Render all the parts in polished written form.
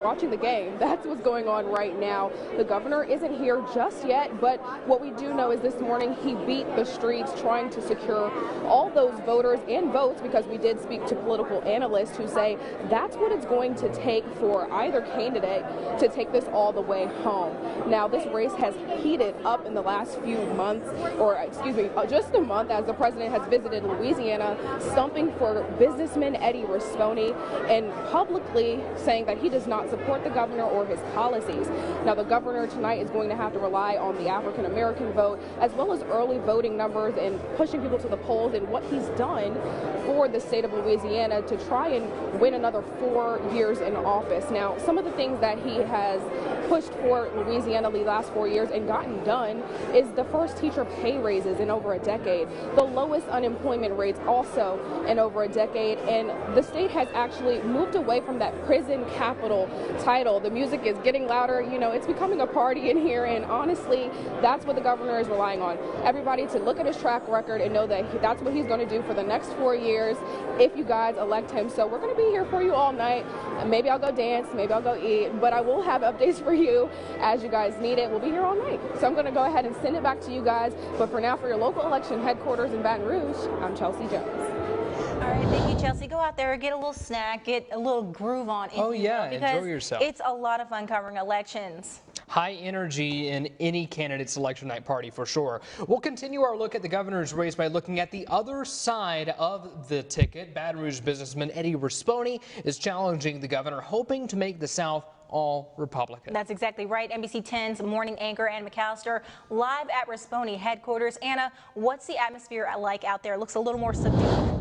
Watching the game. That's what's going on right now. The governor isn't here just yet, but what we do know is this morning he beat the streets trying to secure all those voters and votes, because we did speak to political analysts who say that's what it's going to take for either candidate to take this all the way home. Now, this race has heated up in the last few months, or excuse me, just a month, as the president has visited Louisiana, stumping for businessman Eddie Rispone and publicly saying that he does not support the governor or his policies. Now, the governor tonight is going to have to rely on the African American vote as well as early voting numbers and pushing people to the polls, and what he's done for the state of Louisiana to try and win another 4 years in office. Now, some of the things that he has pushed for Louisiana the last 4 years and gotten done is the first teacher pay raises in over a decade, the lowest unemployment rates also in over a decade, and the state has actually moved away from that prison capital title. The music is getting louder. You know, it's becoming a party in here, and honestly, that's what the governor is relying on. Everybody to look at his track record and know that that's what he's going to do for the next 4 years if you guys elect him. So we're going to be here for you all night. Maybe I'll go dance, maybe I'll go eat, but I will have updates for you as you guys need it. We'll be here all night. So I'm going to go ahead and send it back to you guys. But for now, for your local election headquarters in Baton Rouge, I'm Chelsea Jones. All right, thank you, Chelsea. Go out there, get a little snack, get a little groove on. Oh yeah, enjoy yourself. It's a lot of fun covering elections. High energy in any candidate's election night party for sure. We'll continue our look at the governor's race by looking at the other side of the ticket. Baton Rouge businessman Eddie Rispone is challenging the governor, hoping to make the South all Republican. That's exactly right. NBC 10's morning anchor Ann McAllister live at Rispone headquarters. Anna, what's the atmosphere like out there? It looks a little more subdued.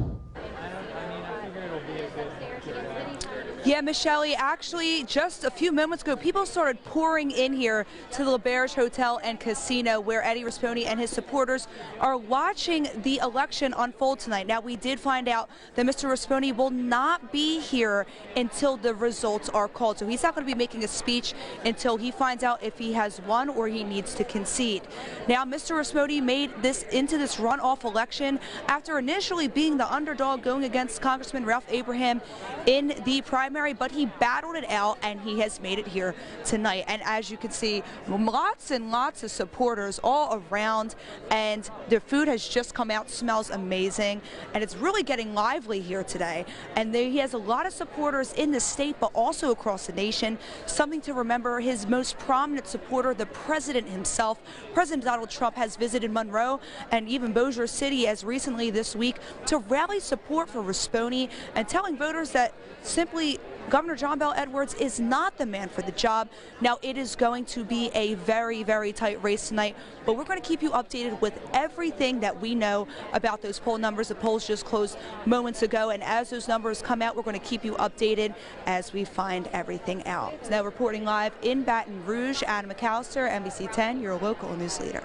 Yeah, Michelle, actually, just a few moments ago, people started pouring in here to the LaBerge Hotel and Casino, where Eddie Rispone and his supporters are watching the election unfold tonight. Now, we did find out that Mr. Rispone will not be here until the results are called. So he's not going to be making a speech until he finds out if he has won or he needs to concede. Now, Mr. Rispone made this into this runoff election after initially being the underdog going against Congressman Ralph Abraham in the primary, but he battled it out and he has made it here tonight. And as you can see, lots and lots of supporters all around, and the food has just come out, smells amazing, and it's really getting lively here today. And he has a lot of supporters in the state, but also across the nation. Something to remember, his most prominent supporter, the president himself, President Donald Trump, has visited Monroe and even Bossier City as recently this week to rally support for Rispone and telling voters that simply Governor John Bel Edwards is not the man for the job. Now, it is going to be a very, very tight race tonight, but we're going to keep you updated with everything that we know about those poll numbers. The polls just closed moments ago, and as those numbers come out, we're going to keep you updated as we find everything out. Now, reporting live in Baton Rouge, Anna McAllister, NBC 10, your local news leader.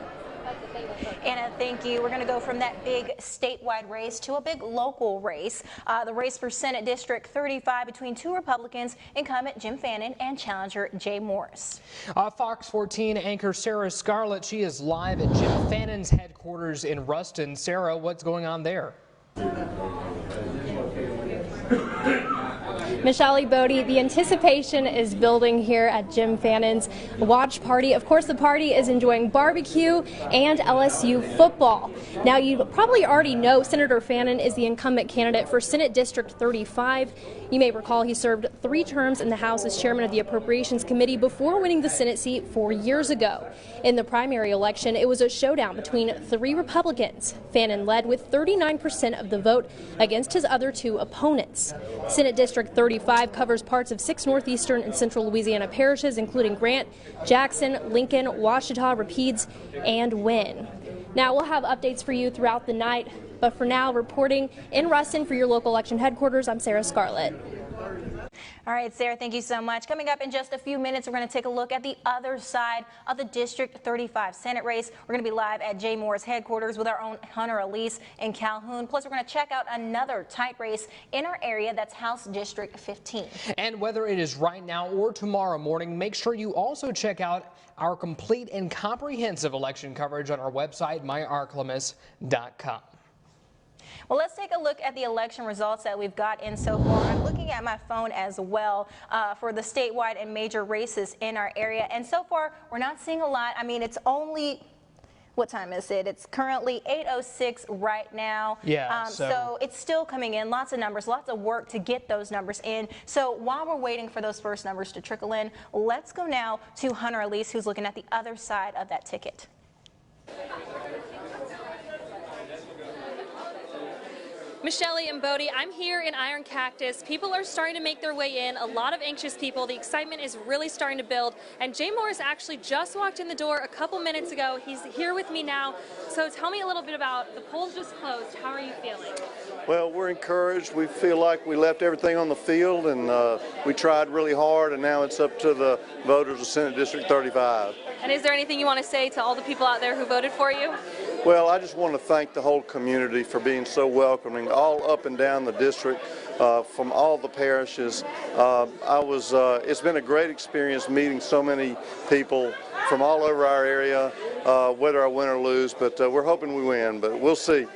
Anna, thank you. We're going to go from that big statewide race to a big local race. The race for Senate District 35 between two Republicans, incumbent Jim Fannin and challenger Jay Morris. Fox 14 anchor Sarah Scarlett, she is live at Jim Fannin's headquarters in Ruston. Sarah, what's going on there? Michelle Bodie, the anticipation is building here at Jim Fannin's watch party. Of course, the party is enjoying barbecue and LSU football. Now, you probably already know Senator Fannin is the incumbent candidate for Senate District 35. You may recall he served 3 terms in the House as chairman of the Appropriations Committee before winning the Senate seat 4 years ago. In the primary election, it was a showdown between 3 Republicans. Fannin led with 39% of the vote against his other 2 opponents. Senate District 35 covers parts of 6 northeastern and central Louisiana parishes, including Grant, Jackson, Lincoln, Ouachita, Rapides, and Wynne. Now, we'll have updates for you throughout the night, but for now, reporting in Ruston for your local election headquarters, I'm Sarah Scarlett. All right, Sarah, thank you so much. Coming up in just a few minutes, we're going to take a look at the other side of the District 35 Senate race. We're going to be live at Jay Moore's headquarters with our own Hunter Elise in Calhoun. Plus, we're going to check out another tight race in our area. That's House District 15. And whether it is right now or tomorrow morning, make sure you also check out our complete and comprehensive election coverage on our website, myarclamis.com. Well, let's take a look at the election results that we've got in so far. I'm looking at my phone as well for the statewide and major races in our area. And so far, we're not seeing a lot. I mean, it's only... What time is it? It's currently 8:06 right now. Yeah. So it's still coming in. Lots of numbers, lots of work to get those numbers in. So while we're waiting for those first numbers to trickle in, let's go now to Hunter Elise, who's looking at the other side of that ticket. Michelle and Bodie, I'm here in Iron Cactus. People are starting to make their way in, a lot of anxious people. The excitement is really starting to build. And Jay Morris actually just walked in the door a couple minutes ago. He's here with me now. So tell me a little bit about the polls just closed. How are you feeling? Well, we're encouraged. We feel like we left everything on the field and we tried really hard, and now it's up to the voters of Senate District 35. And is there anything you want to say to all the people out there who voted for you? Well, I just want to thank the whole community for being so welcoming, all up and down the district, from all the parishes. It's been a great experience meeting so many people from all over our area, whether I win or lose, but we're hoping we win, but we'll see.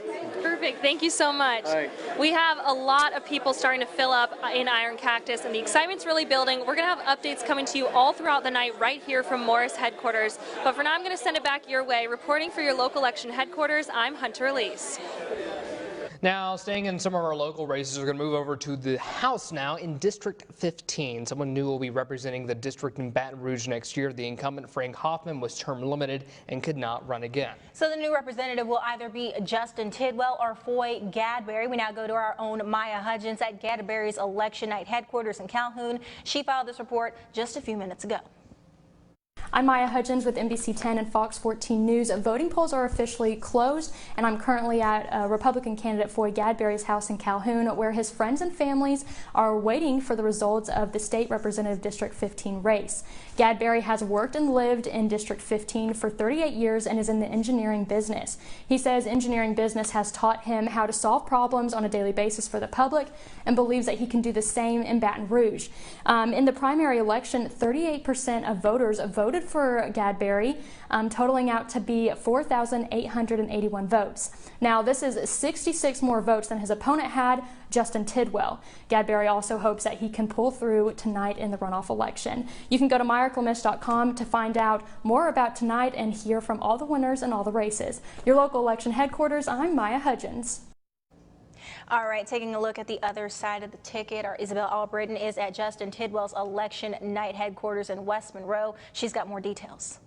Perfect. Thank you so much. Right. We have a lot of people starting to fill up in Iron Cactus, and the excitement's really building. We're going to have updates coming to you all throughout the night right here from Morris headquarters. But for now, I'm going to send it back your way. Reporting for your local election headquarters, I'm Hunter Elise. Now, staying in some of our local races, we're going to move over to the House now in District 15. Someone new will be representing the district in Baton Rouge next year. The incumbent, Frank Hoffman, was term limited and could not run again. So the new representative will either be Justin Tidwell or Foy Gadberry. We now go to our own Maya Hudgens at Gadberry's election night headquarters in Calhoun. She filed this report just a few minutes ago. I'm Maya Hudgens with NBC 10 and Fox 14 News. Voting polls are officially closed, and I'm currently at Republican candidate Foy Gadberry's house in Calhoun, where his friends and families are waiting for the results of the State Representative District 15 race. Gadberry has worked and lived in District 15 for 38 years and is in the engineering business. He says engineering business has taught him how to solve problems on a daily basis for the public and believes that he can do the same in Baton Rouge. In the primary election, 38% of voters voted for Gadberry, totaling out to be 4,881 votes. Now, this is 66 more votes than his opponent had, Justin Tidwell. Gadberry also hopes that he can pull through tonight in the runoff election. You can go to myreclamist.com to find out more about tonight and hear from all the winners in all the races. Your local election headquarters, I'm Maya Hudgens. All right, taking a look at the other side of the ticket, our Isabel Albritton is at Justin Tidwell's election night headquarters in West Monroe. She's got more details.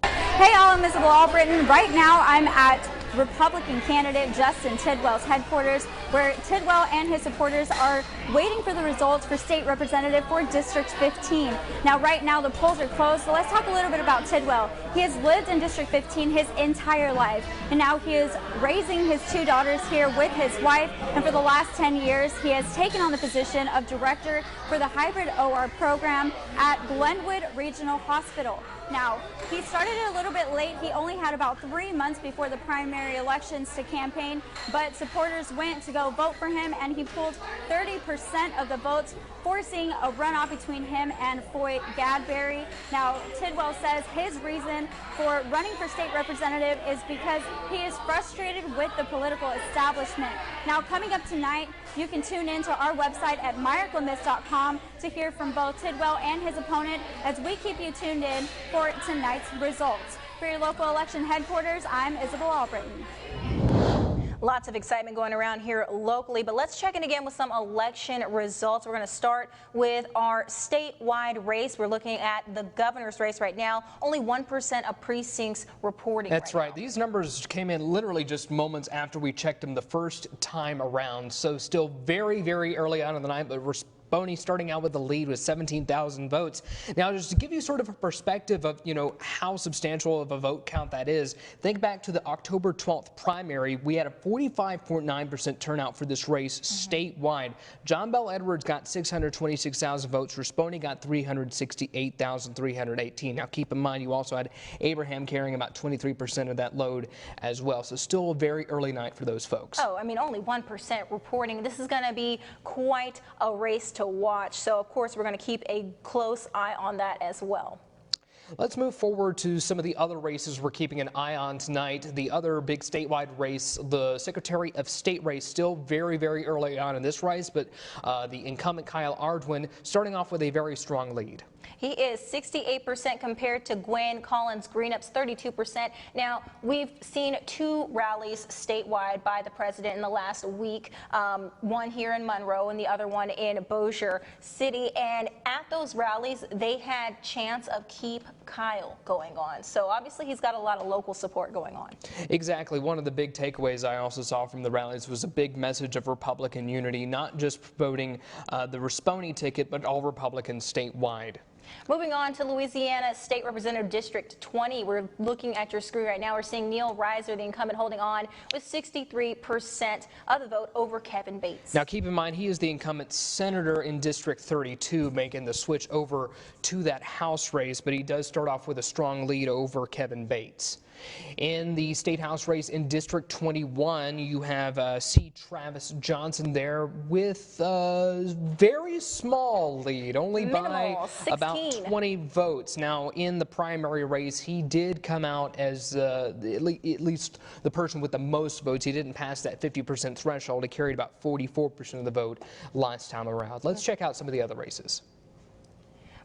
Hey all, I'm Isabel Albritton. Right now I'm at Republican candidate Justin Tidwell's headquarters, where Tidwell and his supporters are waiting for the results for state representative for District 15. Now right now the polls are closed, so let's talk a little bit about Tidwell. He has lived in District 15 his entire life, and now he is raising his two daughters here with his wife, and for the last 10 years he has taken on the position of director for the hybrid OR program at Glenwood Regional Hospital. Now, he started it a little bit late. He only had about 3 months before the primary elections to campaign, but supporters went to go vote for him, and he pulled 30% of the votes, forcing a runoff between him and Foy Gadberry. Now, Tidwell says his reason for running for state representative is because he is frustrated with the political establishment. Now, coming up tonight, you can tune in to our website at myreclamist.com to hear from both Tidwell and his opponent as we keep you tuned in for tonight's results. For your local election headquarters, I'm Isabel Albritton. Lots of excitement going around here locally, but let's check in again with some election results. We're going to start with our statewide race. We're looking at the governor's race right now. Only 1% of precincts reporting. That's right. These numbers came in literally just moments after we checked them the first time around. So still very, very early on in the night, but we're Boney starting out with the lead with 17,000 votes. Now, just to give you sort of a perspective of, how substantial of a vote count that is, think back to the October 12th primary. We had a 45.9% turnout for this race statewide. John Bell Edwards got 626,000 votes. Rasponi got 368,318. Now, keep in mind, you also had Abraham carrying about 23% of that load as well. So still a very early night for those folks. Oh, I mean, only 1% reporting. This is going to be quite a race to watch. So, of course, we're going to keep a close eye on that as well. Let's move forward to some of the other races we're keeping an eye on tonight. The other big statewide race, the Secretary of State race, still very, very early on in this race, but the incumbent Kyle Ardwin starting off with a very strong lead. He is 68% compared to Gwen Collins Greenup's 32%. Now, we've seen 2 rallies statewide by the president in the last week, one here in Monroe and the other one in Bossier City. And at those rallies, they had chants of keep Kyle going on. So obviously he's got a lot of local support going on. Exactly. One of the big takeaways I also saw from the rallies was a big message of Republican unity, not just voting the Rispone ticket, but all Republicans statewide. Moving on to Louisiana State Representative District 20. We're looking at your screen right now. We're seeing Neil Reiser, the incumbent, holding on with 63% of the vote over Kevin Bates. Now, keep in mind, he is the incumbent senator in District 32, making the switch over to that House race, but he does start off with a strong lead over Kevin Bates. In the State House race in District 21, you have C. Travis Johnson there with a very small lead, only by about 20 votes. Now, in the primary race, he did come out as at least the person with the most votes. He didn't pass that 50% threshold. He carried about 44% of the vote last time around. Let's check out some of the other races.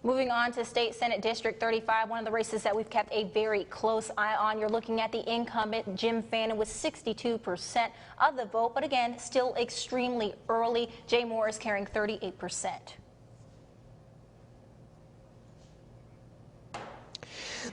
Moving on to State Senate District 35, one of the races that we've kept a very close eye on. You're looking at the incumbent Jim Fannin with 62% of the vote, but again, still extremely early. Jay Moore is carrying 38%.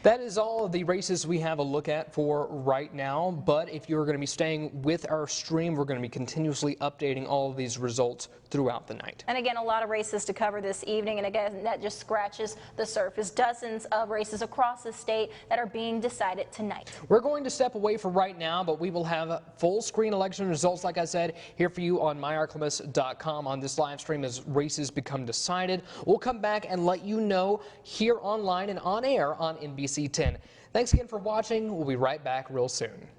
That is all of the races we have a look at for right now, but if you're going to be staying with our stream, we're going to be continuously updating all of these results throughout the night. And again, a lot of races to cover this evening, and again, that just scratches the surface. Dozens of races across the state that are being decided tonight. We're going to step away for right now, but we will have full screen election results, like I said, here for you on myarclemis.com on this live stream as races become decided. We'll come back and let you know here online and on air on NBC 10. Thanks again for watching. We'll be right back real soon.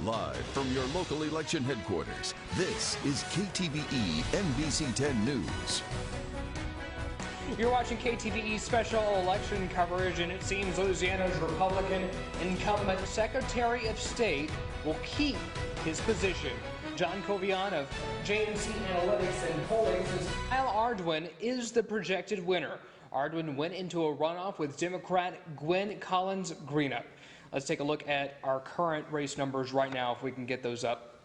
Live from your local election headquarters, this is KTVE NBC 10 News. You're watching KTVE special election coverage, and it seems Louisiana's Republican incumbent Secretary of State will keep his position. John Covian of JMC Analytics and Polling says Kyle Ardoin is the projected winner. Ardoin went into a runoff with Democrat Gwen Collins Greenup. Let's take a look at our current race numbers right now, if we can get those up.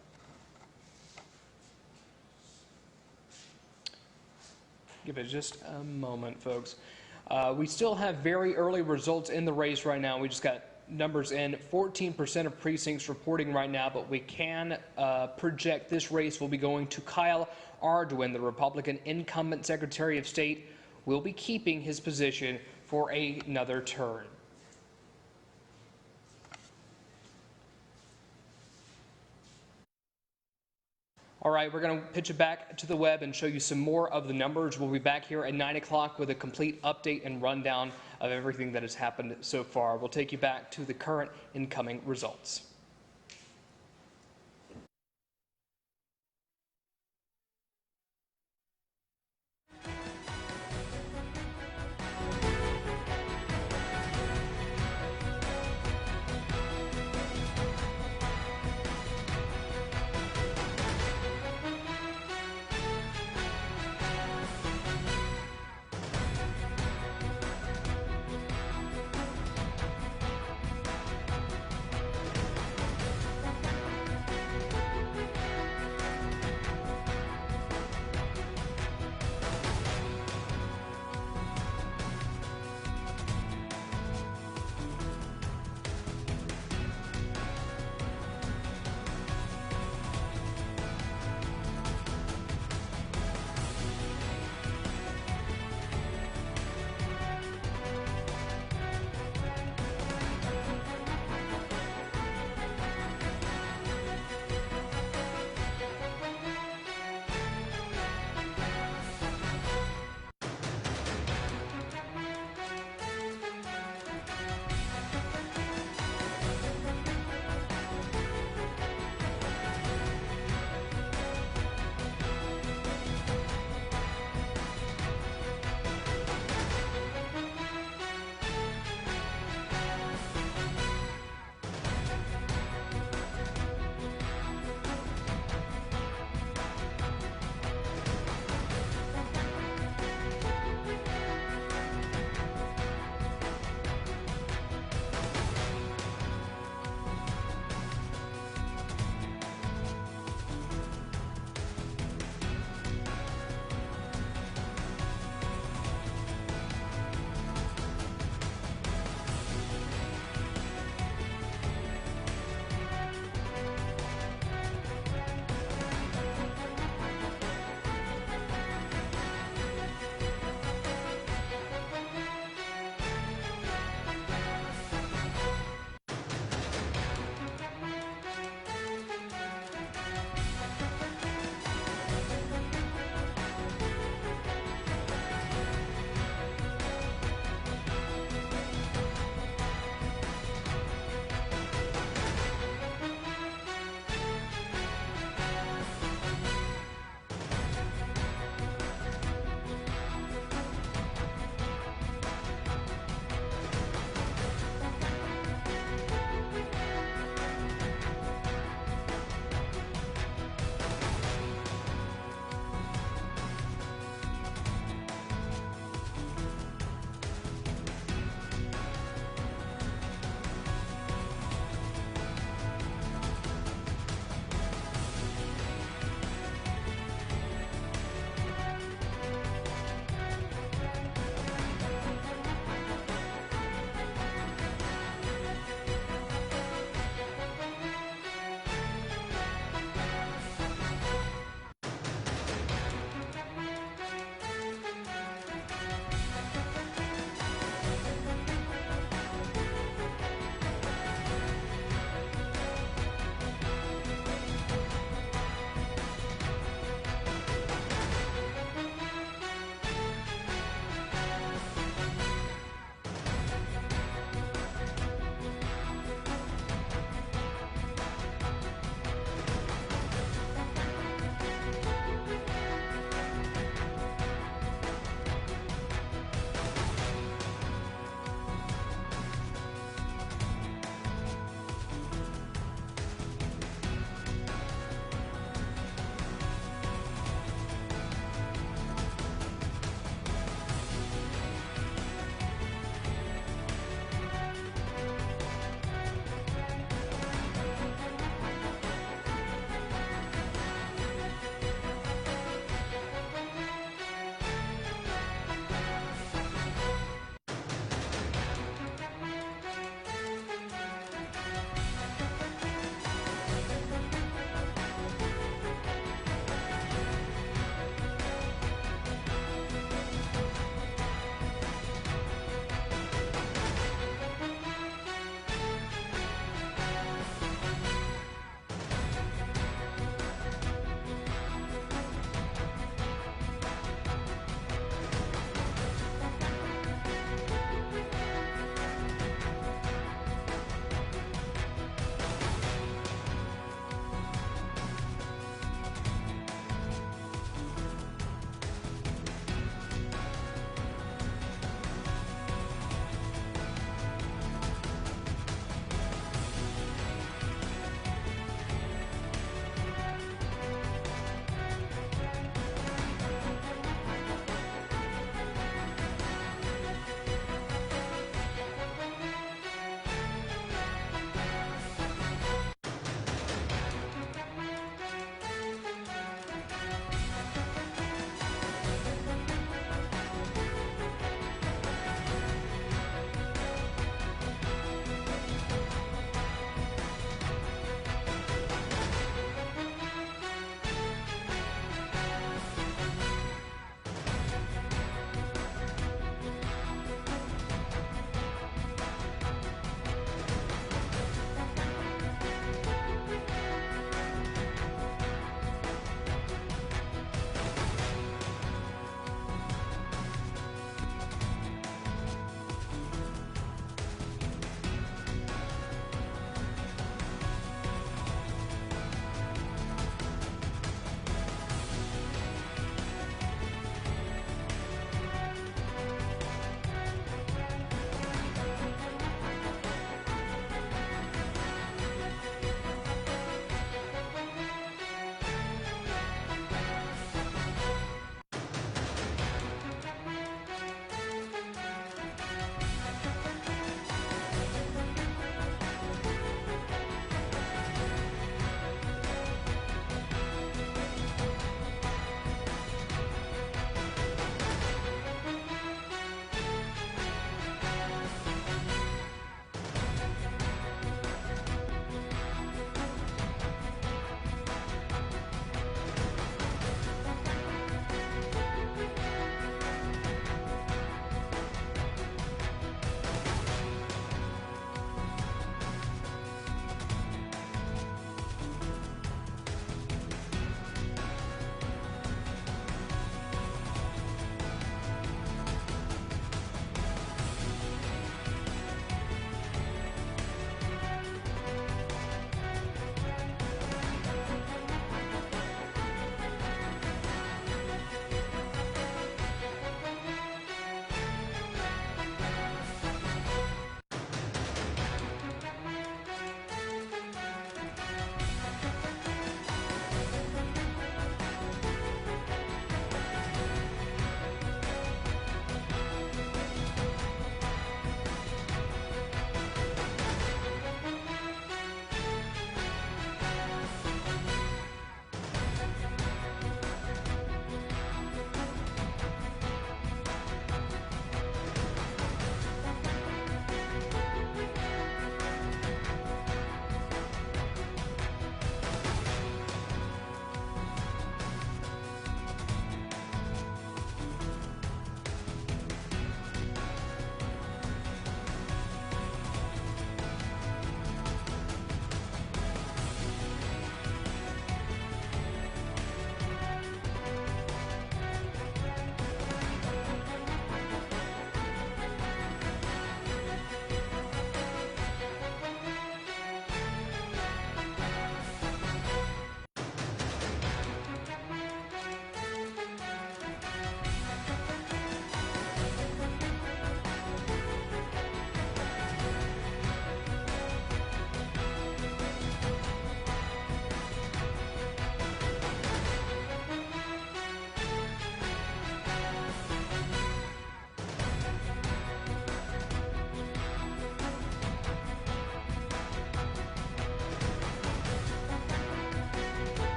Give it just a moment, folks. We still have very early results in the race right now. We just got numbers in. 14% of precincts reporting right now, but we can project this race will be going to Kyle Ardoin, the Republican incumbent Secretary of State, will be keeping his position for another term. All right, we're going to pitch it back to the web and show you some more of the numbers. We'll be back here at 9 o'clock with a complete update and rundown of everything that has happened so far. We'll take you back to the current incoming results.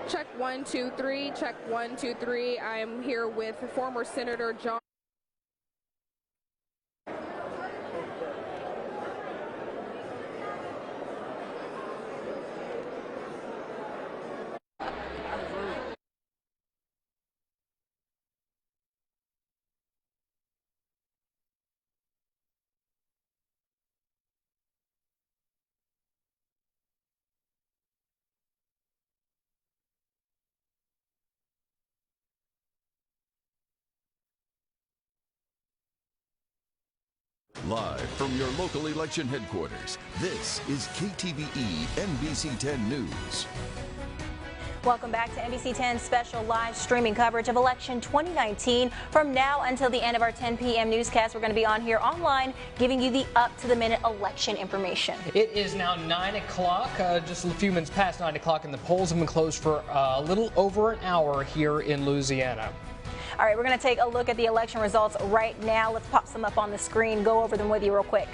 Check 1, 2, 3. Check 1, 2, 3. I am here with former Senator John. Live from your local election headquarters, this is KTVE NBC 10 News. Welcome back to NBC 10 special live streaming coverage of election 2019. From now until the end of our 10 p.m. newscast, we're going to be on here online giving you the up-to-the-minute election information. It is now 9 o'clock, just a few minutes past 9 o'clock, and the polls have been closed for a little over an hour here in Louisiana. All right, we're going to take a look at the election results right now. Let's pop some up on the screen, go over them with you real quick.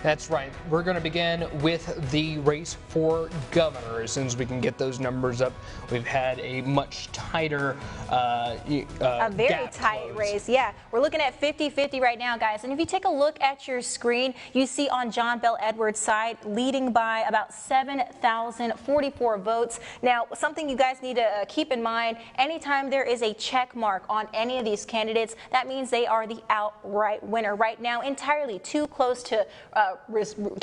That's right. We're going to begin with the race for governor. As soon as we can get those numbers up, we've had a much tighter a very tight race. Yeah, we're looking at 50-50 right now, guys. And if you take a look at your screen, you see on John Bel Edwards' side leading by about 7,044 votes. Now, something you guys need to keep in mind, anytime there is a check mark on any of these candidates, that means they are the outright winner. Right now, entirely too close to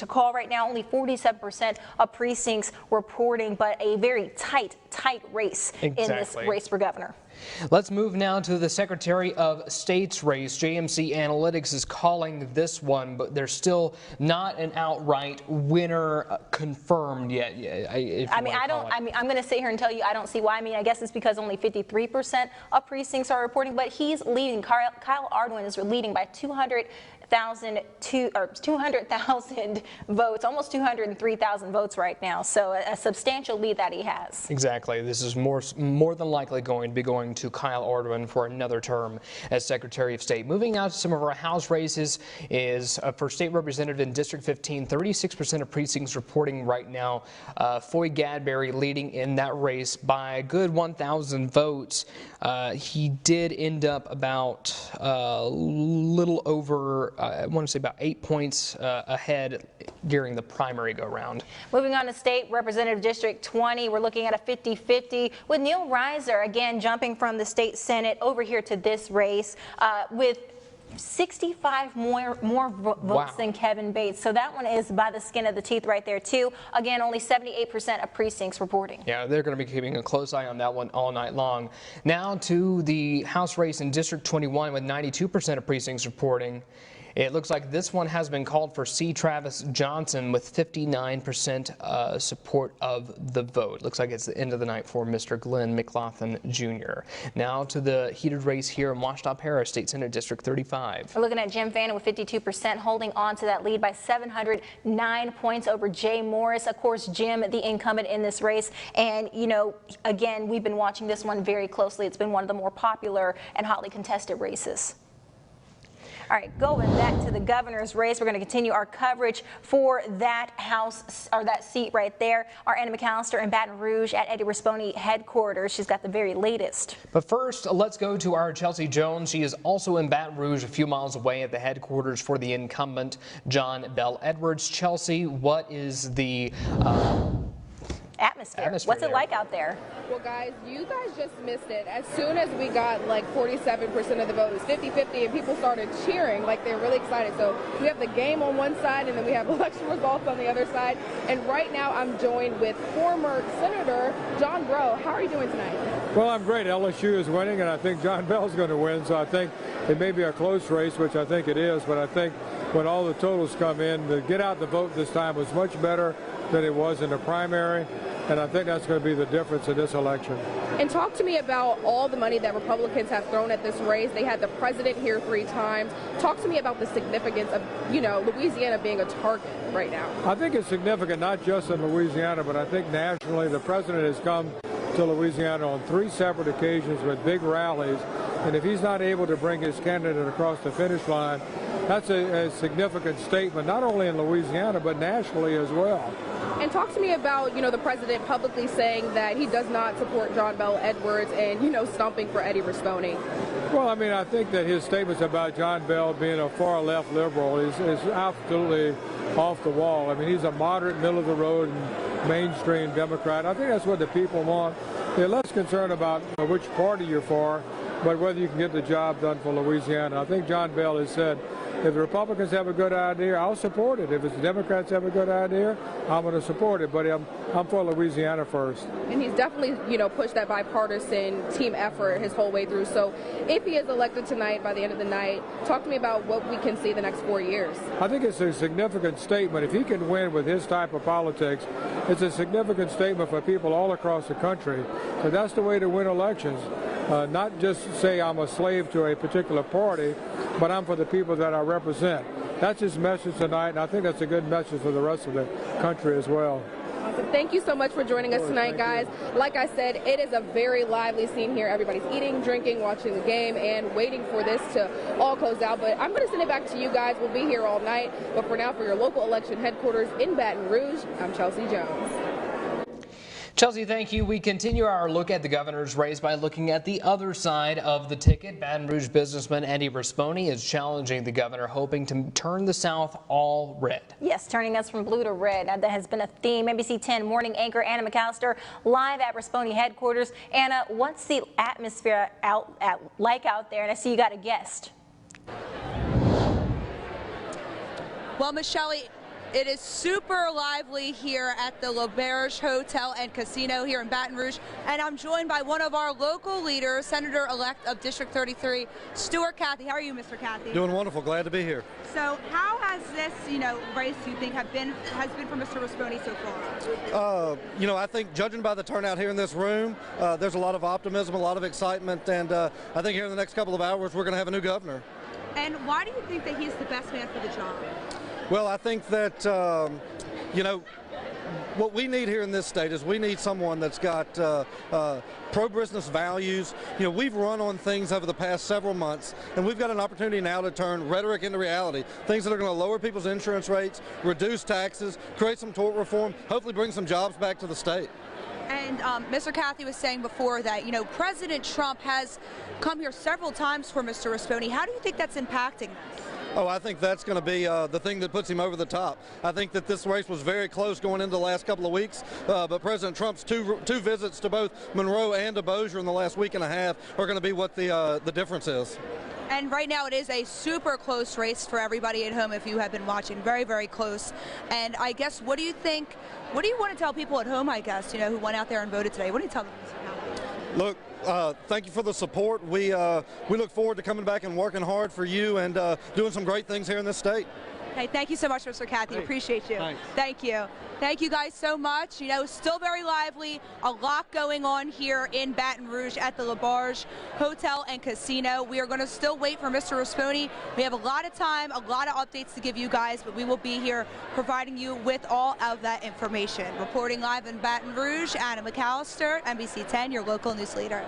call right now. Only 47% of precincts reporting, but a very tight race in this race for governor. Let's move now to the Secretary of State's race. JMC Analytics is calling this one, but there's still not an outright winner confirmed yet. I'm going to sit here and tell you I don't see why. I mean, I guess it's because only 53% of precincts are reporting, but he's leading. Kyle Ardoin is leading by 200,000 votes, almost 203,000 votes right now. So a substantial lead that he has. Exactly. This is more than likely going to be going to Kyle Ardoin for another term as Secretary of State. Moving out to some of our House races is for State Representative in District 15, 36% of precincts reporting right now. Foy Gadberry leading in that race by a good 1,000 votes. He did end up about a little over, I want to say about 8 points ahead during the primary go-round. Moving on to State Representative District 20, we're looking at a 50-50 with Neil Reiser again jumping from the state Senate over here to this race with 65 more votes than Kevin Bates. So that one is by the skin of the teeth right there too. Again, only 78% of precincts reporting. Yeah, they're going to be keeping a close eye on that one all night long. Now to the House race in District 21 with 92% of precincts reporting. It looks like this one has been called for C. Travis Johnson with 59% support of the vote. Looks like it's the end of the night for Mr. Glenn McLaughlin Jr. Now to the heated race here in Ouachita Parish, State Senate District 35. We're looking at Jim Fannin with 52%, holding on to that lead by 709 points over Jay Morris. Of course, Jim, the incumbent in this race. And, you know, again, we've been watching this one very closely. It's been one of the more popular and hotly contested races. All right, going back to the governor's race, we're going to continue our coverage for that house or that seat right there. Our Anna McAllister in Baton Rouge at Eddie Rispone headquarters. She's got the very latest. But first, let's go to our Chelsea Jones. She is also in Baton Rouge, a few miles away at the headquarters for the incumbent John Bel Edwards. Chelsea, what is the atmosphere. What's it like out there? Well, guys, you guys just missed it. As soon as we got like 47% of the vote, it was 50-50, and people started cheering like they're really excited. So we have the game on one side, and then we have election results on the other side. And right now, I'm joined with former Senator John Breaux. How are you doing tonight? Well, I'm great. LSU is winning, and I think John Bell's going to win. So I think it may be a close race, which I think it is, but I think when all the totals come in, to get out the vote this time was much better than it was in the primary, and I think that's going to be the difference in this election. And talk to me about all the money that Republicans have thrown at this race. They had the president here 3 times. Talk to me about the significance of, Louisiana being a target right now. I think it's significant not just in Louisiana, but I think nationally. The president has come to Louisiana on 3 separate occasions with big rallies, and if he's not able to bring his candidate across the finish line, that's a significant statement, not only in Louisiana, but nationally as well. And talk to me about, the president publicly saying that he does not support John Bel Edwards and, stumping for Eddie Rispone. Well, I mean, I think that his statements about John Bel being a far-left liberal is absolutely off the wall. I mean, he's a moderate, middle-of-the-road, mainstream Democrat. I think that's what the people want. They're less concerned about which party you're for, but whether you can get the job done for Louisiana. I think John Bel has said, if the Republicans have a good idea, I'll support it. If the Democrats have a good idea, I'm going to support it. But I'm for Louisiana first. And he's definitely, pushed that bipartisan team effort his whole way through. So if he is elected tonight, by the end of the night, talk to me about what we can see the next 4 years. I think it's a significant statement. If he can win with his type of politics, it's a significant statement for people all across the country. So that's the way to win elections. Not just say I'm a slave to a particular party, but I'm for the people that I represent. That's his message tonight, and I think that's a good message for the rest of the country as well. Awesome. Thank you so much for joining us tonight, guys. Like I said, it is a very lively scene here. Everybody's eating, drinking, watching the game, and waiting for this to all close out. But I'm going to send it back to you guys. We'll be here all night. But for now, for your local election headquarters in Baton Rouge, I'm Chelsea Jones. Chelsea, thank you. We continue our look at the governor's race by looking at the other side of the ticket. Baton Rouge businessman Eddie Rispone is challenging the governor, hoping to turn the South all red. Yes, turning us from blue to red. Now, that has been a theme. NBC 10 morning anchor Anna McAllister live at Rispone headquarters. Anna, what's the atmosphere like out there? And I see you got a guest. Well, Michelle, it is super lively here at the L'Auberge Hotel and Casino here in Baton Rouge, and I'm joined by one of our local leaders, Senator-elect of District 33, Stuart Cathy. How are you, Mr. Cathy? Doing wonderful. Glad to be here. So, how has this, race you think has been for Mr. Rispone so far? I think judging by the turnout here in this room, there's a lot of optimism, a lot of excitement, and I think here in the next couple of hours we're going to have a new governor. And why do you think that he's the best man for the job? Well, I think that, what we need here in this state is we need someone that's got pro-business values. We've run on things over the past several months, and we've got an opportunity now to turn rhetoric into reality. Things that are going to lower people's insurance rates, reduce taxes, create some tort reform, hopefully bring some jobs back to the state. And Mr. Cathy was saying before that, President Trump has come here several times for Mr. Rispone. How do you think that's impacting this? Oh, I think that's going to be the thing that puts him over the top. I think that this race was very close going into the last couple of weeks, but President Trump's two visits to both Monroe and to Bossier in the last week and a half are going to be what the difference is. And right now it is a super close race for everybody at home if you have been watching. Very, very close. And I guess, what do you want to tell people at home, I guess, who went out there and voted today? What do you tell them, Mr. Cathy? Look, thank you for the support. We look forward to coming back and working hard for you and doing some great things here in this state. Hey, thank you so much, Mr. Cathy. Hey, appreciate you. Thanks. Thank you. Thank you guys so much. Still very lively. A lot going on here in Baton Rouge at the L'Auberge Hotel and Casino. We are going to still wait for Mr. Rispone. We have a lot of time, a lot of updates to give you guys, but we will be here providing you with all of that information. Reporting live in Baton Rouge, Anna McAllister, NBC 10, your local news leader.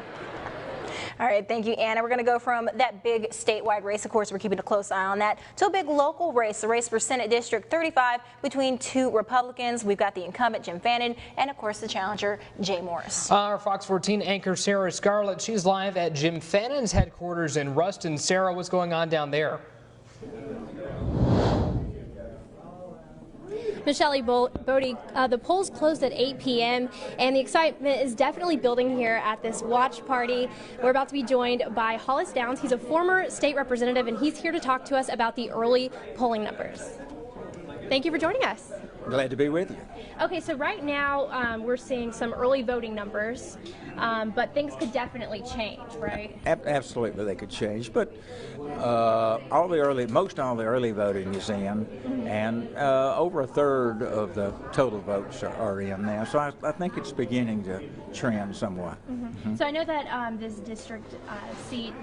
All right, thank you, Anna. We're going to go from that big statewide race, of course, we're keeping a close eye on that, to a big local race, the race for Senate District 35 between 2 Republicans. We've got the incumbent, Jim Fannin, and, of course, the challenger, Jay Morris. Our Fox 14 anchor, Sarah Scarlett, she's live at Jim Fannin's headquarters in Ruston. Sarah, what's going on down there? Michelle Bodie, the polls closed at 8 p.m. and the excitement is definitely building here at this watch party. We're about to be joined by Hollis Downs. He's a former state representative and he's here to talk to us about the early polling numbers. Thank you for joining us. Glad to be with you. Okay, so right now we're seeing some early voting numbers, but things could definitely change, right? Absolutely, they could change, but most all the early voting is in, and over a third of the total votes are in now. So I think it's beginning to trend somewhat. So I know that this district seat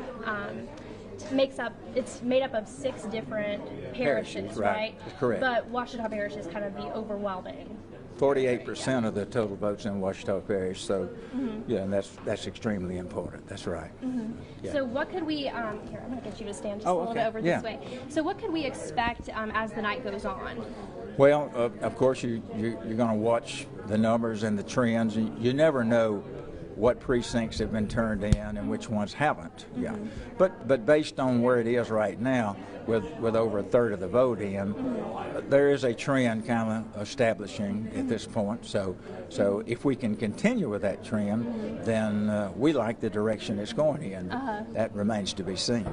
it's made up of 6 different parishes, right? Correct. But Ouachita Parish is kind of the overwhelming. 48% of the total votes in Ouachita Parish, so yeah, and that's extremely important. That's right. Yeah. So what could we? Here, I'm going to get you to stand just a little bit over this way. So what could we expect as the night goes on? Well, of course, you're going to watch the numbers and the trends. You never know what precincts have been turned in and which ones haven't. Yeah, but based on where it is right now, with over a third of the vote in, there is a trend kind of establishing at this point. So if we can continue with that trend, then we like the direction it's going in. That remains to be seen.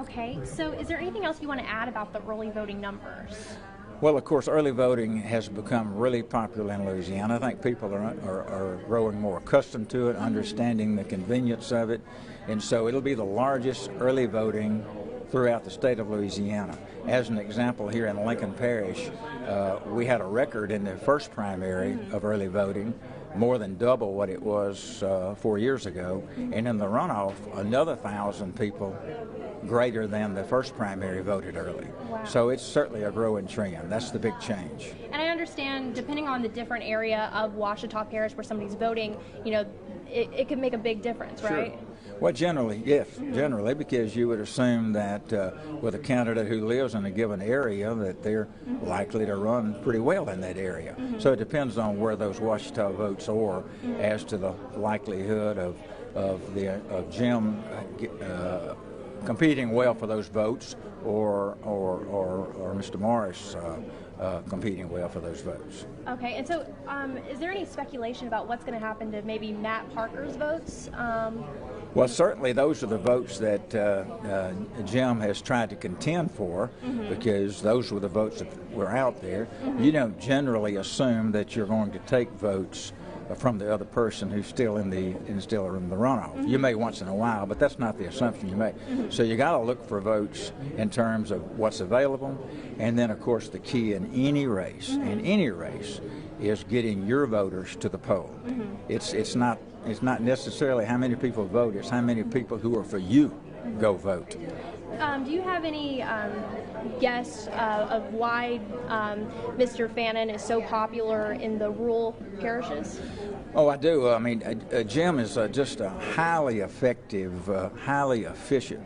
Okay, so is there anything else you want to add about the early voting numbers? Well, of course, early voting has become really popular in Louisiana. I think people are growing more accustomed to it, understanding the convenience of it, and so it'll be the largest early voting throughout the state of Louisiana. As an example, here in Lincoln Parish, we had a record in the first primary of early voting, more than double what it was 4 years ago, and in the runoff, another 1,000 people greater than the first primary voted early. Wow. So it's certainly a growing trend. That's the big change. And I understand, depending on the different area of Ouachita Parish where somebody's voting, you know, it could make a big difference, right? Sure. Well, generally, yes, generally, because you would assume that with a candidate who lives in a given area that they're likely to run pretty well in that area. So it depends on where those Ouachita votes are as to the likelihood of Jim competing well for those votes or Mr. Morris competing well for those votes. Okay, and so is there any speculation about what's going to happen to maybe Matt Parker's votes? Well, certainly those are the votes that Jim has tried to contend for, because those were the votes that were out there. You don't generally assume that you're going to take votes from the other person who's still in the runoff. You may once in a while, but that's not the assumption you make. So you got to look for votes in terms of what's available, and then of course the key in any race, is getting your voters to the poll. It's not necessarily how many people vote; it's how many people who are for you go vote. Do you have any guess of why Mr. Fannin is so popular in the rural parishes? Oh, I do. I mean, Jim is just a highly effective, highly efficient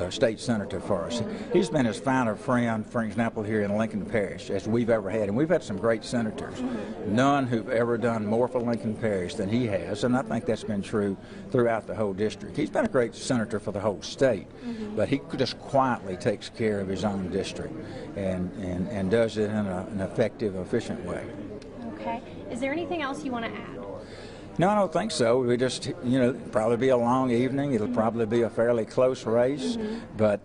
state senator for us. He's been as fine a friend, for example, here in Lincoln Parish as we've ever had, and we've had some great senators. None who've ever done more for Lincoln Parish than he has, and I think that's been true throughout the whole district. He's been a great senator for the whole state, but he just quietly takes care of his own district and does it in an effective, efficient way. Okay. Is there anything else you want to add? No, I don't think so. We just, probably be a long evening. It'll probably be a fairly close race, but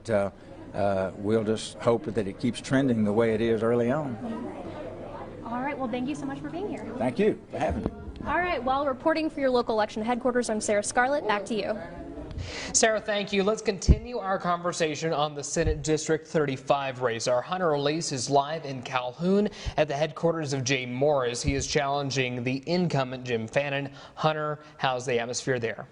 we'll just hope that it keeps trending the way it is early on. All right. Well, thank you so much for being here. Thank you for having me. All right. Well, reporting for your local election headquarters, I'm Sarah Scarlett. Back to you. Sarah, thank you. Let's continue our conversation on the Senate District 35 race. Our Hunter Elise is live in Calhoun at the headquarters of Jay Morris. He is challenging the incumbent Jim Fannin. Hunter, how's the atmosphere there?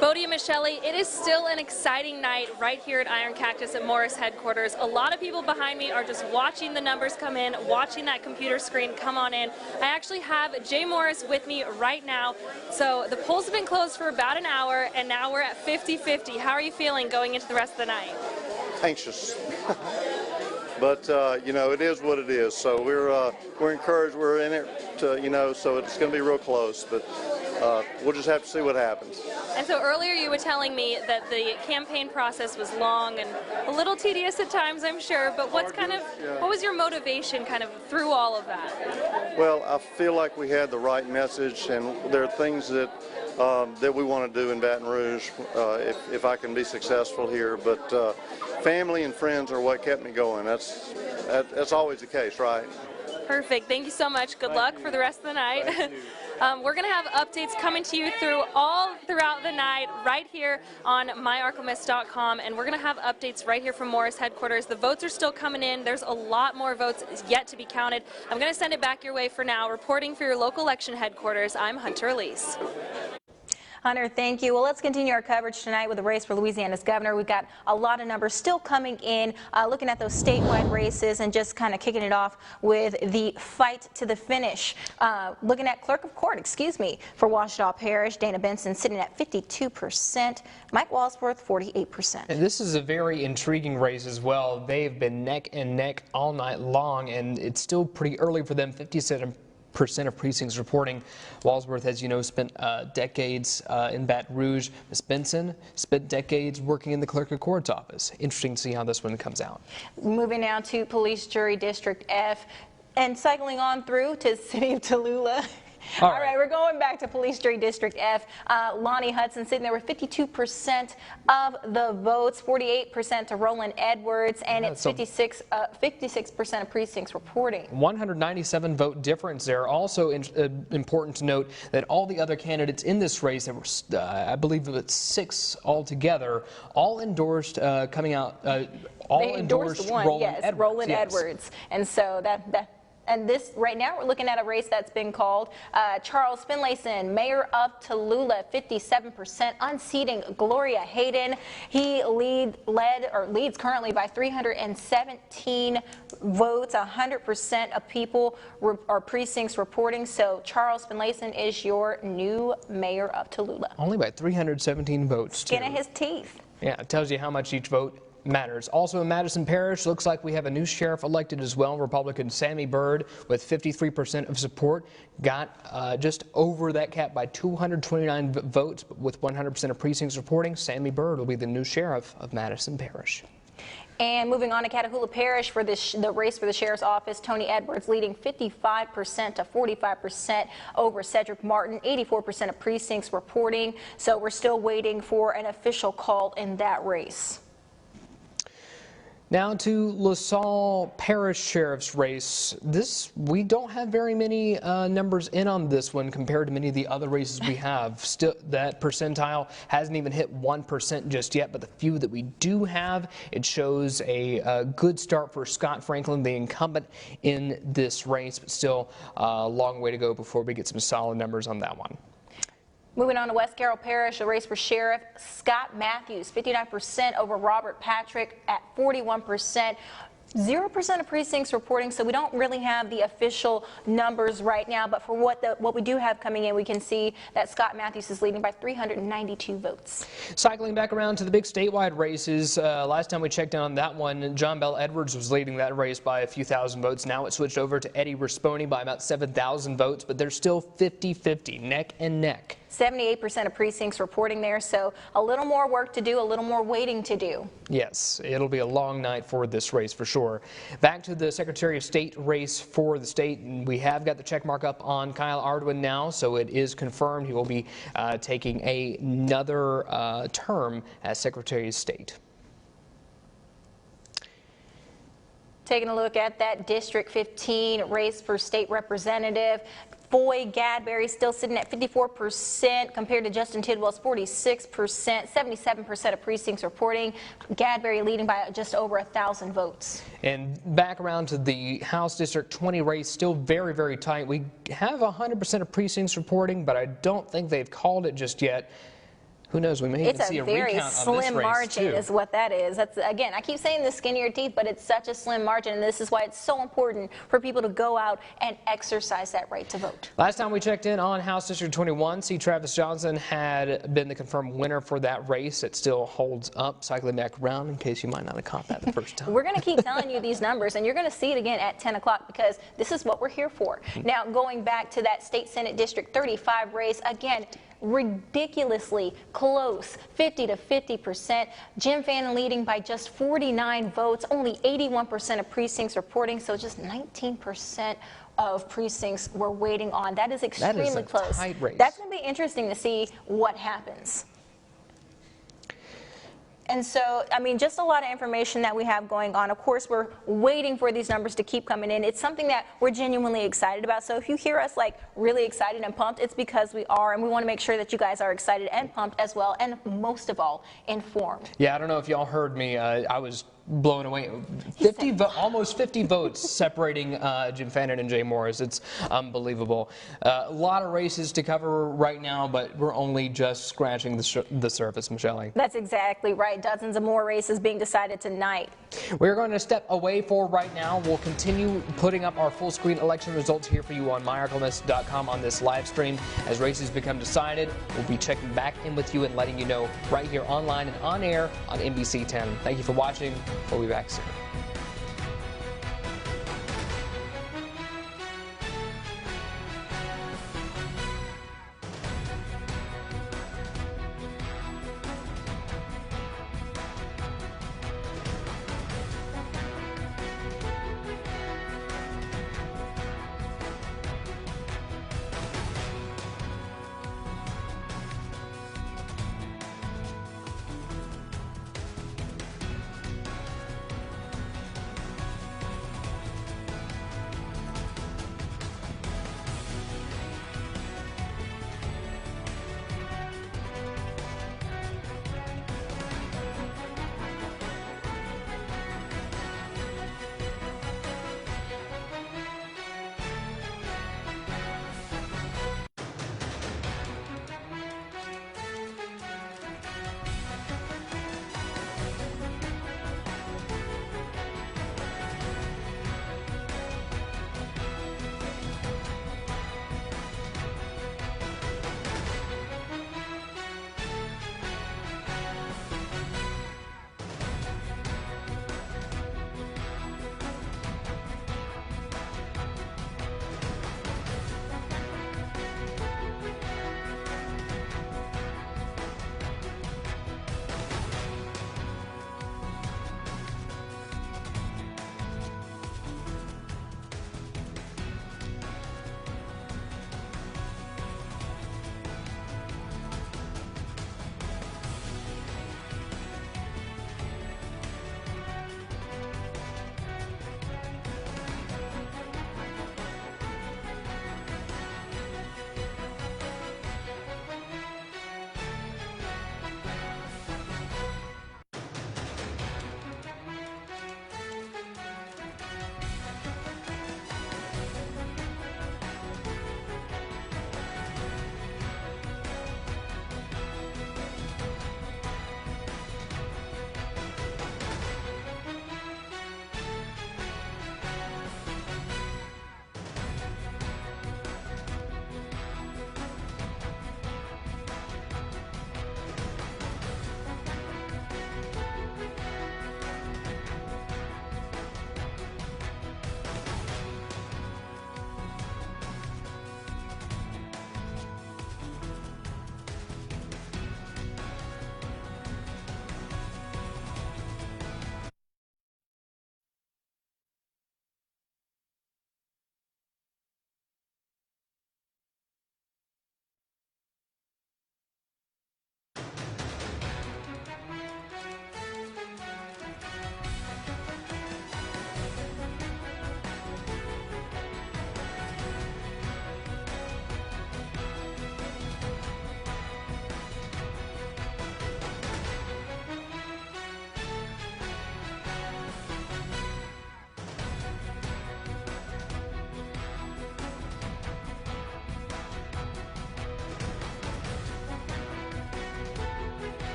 Bodie and Michelle, it is still an exciting night right here at Iron Cactus at Morris headquarters. A lot of people behind me are just watching the numbers come in, watching that computer screen come on in. I actually have Jay Morris with me right now. So the polls have been closed for about an hour, and now we're at 50-50. How are you feeling going into the rest of the night? Anxious. But, it is what it is. So we're encouraged. We're in it, so it's going to be real close. But we'll just have to see what happens. And so earlier you were telling me that the campaign process was long and a little tedious at times, I'm sure. But what was your motivation kind of through all of that? Well, I feel like we had the right message, and there are things that that we want to do in Baton Rouge if I can be successful here. But family and friends are what kept me going. That's always the case, right? Perfect. Thank you so much. Good luck for the rest of the night. We're going to have updates coming to you throughout the night right here on myarklamiss.com, and we're going to have updates right here from Morris headquarters. The votes are still coming in. There's a lot more votes yet to be counted. I'm going to send it back your way for now. Reporting for your local election headquarters, I'm Hunter Elise. Hunter, thank you. Well, let's continue our coverage tonight with the race for Louisiana's governor. We've got a lot of numbers still coming in, looking at those statewide races and just kind of kicking it off with the fight to the finish. Looking at clerk of court, for Ouachita Parish, Dana Benson sitting at 52%, Mike Walsworth 48%. And this is a very intriguing race as well. They've been neck and neck all night long, and it's still pretty early for them. 57% of precincts reporting. Walsworth, as you know, spent decades in Baton Rouge. Ms. Benson spent decades working in the clerk of court's office. Interesting to see how this one comes out. Moving now to Police Jury District F and cycling on through to City of Tallulah. All right, we're going back to Police Jury District F. Lonnie Hudson sitting there with 52% of the votes, 48% to Roland Edwards, and it's 56% of precincts reporting. 197 vote difference there. Also important to note that all the other candidates in this race, there were, I believe it's 6 altogether, all endorsed coming out. They endorsed one, Roland Edwards, and so And this, right now, we're looking at a race that's been called. Charles Finlayson, mayor of Tallulah, 57%, unseating Gloria Hayden. He leads currently by 317 votes. 100% of people are precincts reporting. So Charles Finlayson is your new mayor of Tallulah. Only by 317 votes. Skin of his teeth. Yeah, it tells you how much each vote matters. Also in Madison Parish, looks like we have a new sheriff elected as well. Republican Sammy Byrd, with 53% of support, got just over that cap by 229 votes, with 100% of precincts reporting. Sammy Byrd will be the new sheriff of Madison Parish. And moving on to Catahoula Parish for the race for the sheriff's office, Tony Edwards leading 55% to 45% over Cedric Martin, 84% of precincts reporting. So we're still waiting for an official call in that race. Now to LaSalle Parish Sheriff's race. We don't have very many numbers in on this one compared to many of the other races we have. Still, that percentile hasn't even hit 1% just yet, but the few that we do have, it shows a good start for Scott Franklin, the incumbent in this race, but still a long way to go before we get some solid numbers on that one. Moving on to West Carroll Parish, a race for Sheriff Scott Matthews, 59% over Robert Patrick at 41%. 0% of precincts reporting, so we don't really have the official numbers right now, but for what we do have coming in, we can see that Scott Matthews is leading by 392 votes. Cycling back around to the big statewide races, last time we checked on that one, John Bell Edwards was leading that race by a few thousand votes. Now it switched over to Eddie Risponi by about 7,000 votes, but they're still 50-50, neck and neck. 78% of precincts reporting there, so a little more work to do, a little more waiting to do. Yes, it'll be a long night for this race for sure. Back to the Secretary of State race for the state, and we have got the check mark up on Kyle Ardwin now, so it is confirmed he will be taking another term as Secretary of State. Taking a look at that District 15 race for state representative. Foy Gadberry still sitting at 54% compared to Justin Tidwell's 46%, 77% of precincts reporting. Gadberry leading by just over 1,000 votes. And back around to the House District 20 race, still very, very tight. We have 100% of precincts reporting, but I don't think they've called it just yet. Who knows, we may even see a recount of this race, It's a very slim margin is what that is. That's, again, I keep saying the skin of your teeth, but it's such a slim margin, and this is why it's so important for people to go out and exercise that right to vote. Last time we checked in on House District 21, C. Travis Johnson had been the confirmed winner for that race. It still holds up, cycling back around in case you might not have caught that the first time. We're going to keep telling you these numbers, and you're going to see it again at 10 o'clock because this is what we're here for. Now, going back to that State Senate District 35 race, again, ridiculously close, 50 to 50%. Jim Fannin leading by just 49 votes, only 81% of precincts reporting, so just 19% of precincts we're waiting on. That is extremely close. Tight race. That's going to be interesting to see what happens. And so, I mean, just a lot of information that we have going on. Of course, we're waiting for these numbers to keep coming in. It's something that we're genuinely excited about. So if you hear us like really excited and pumped, it's because we are, and we want to make sure that you guys are excited and pumped as well, and most of all, informed. Yeah, I don't know if y'all heard me. I was blown away. Almost 50 votes separating Jim Fannin and Jay Morris. It's unbelievable. A lot of races to cover right now, but we're only just scratching the surface, Michelle. That's exactly right. Dozens of more races being decided tonight. We're going to step away for right now. We'll continue putting up our full screen election results here for you on myarklamiss.com on this live stream. As races become decided, we'll be checking back in with you and letting you know right here online and on air on NBC 10. Thank you for watching. We'll be back soon.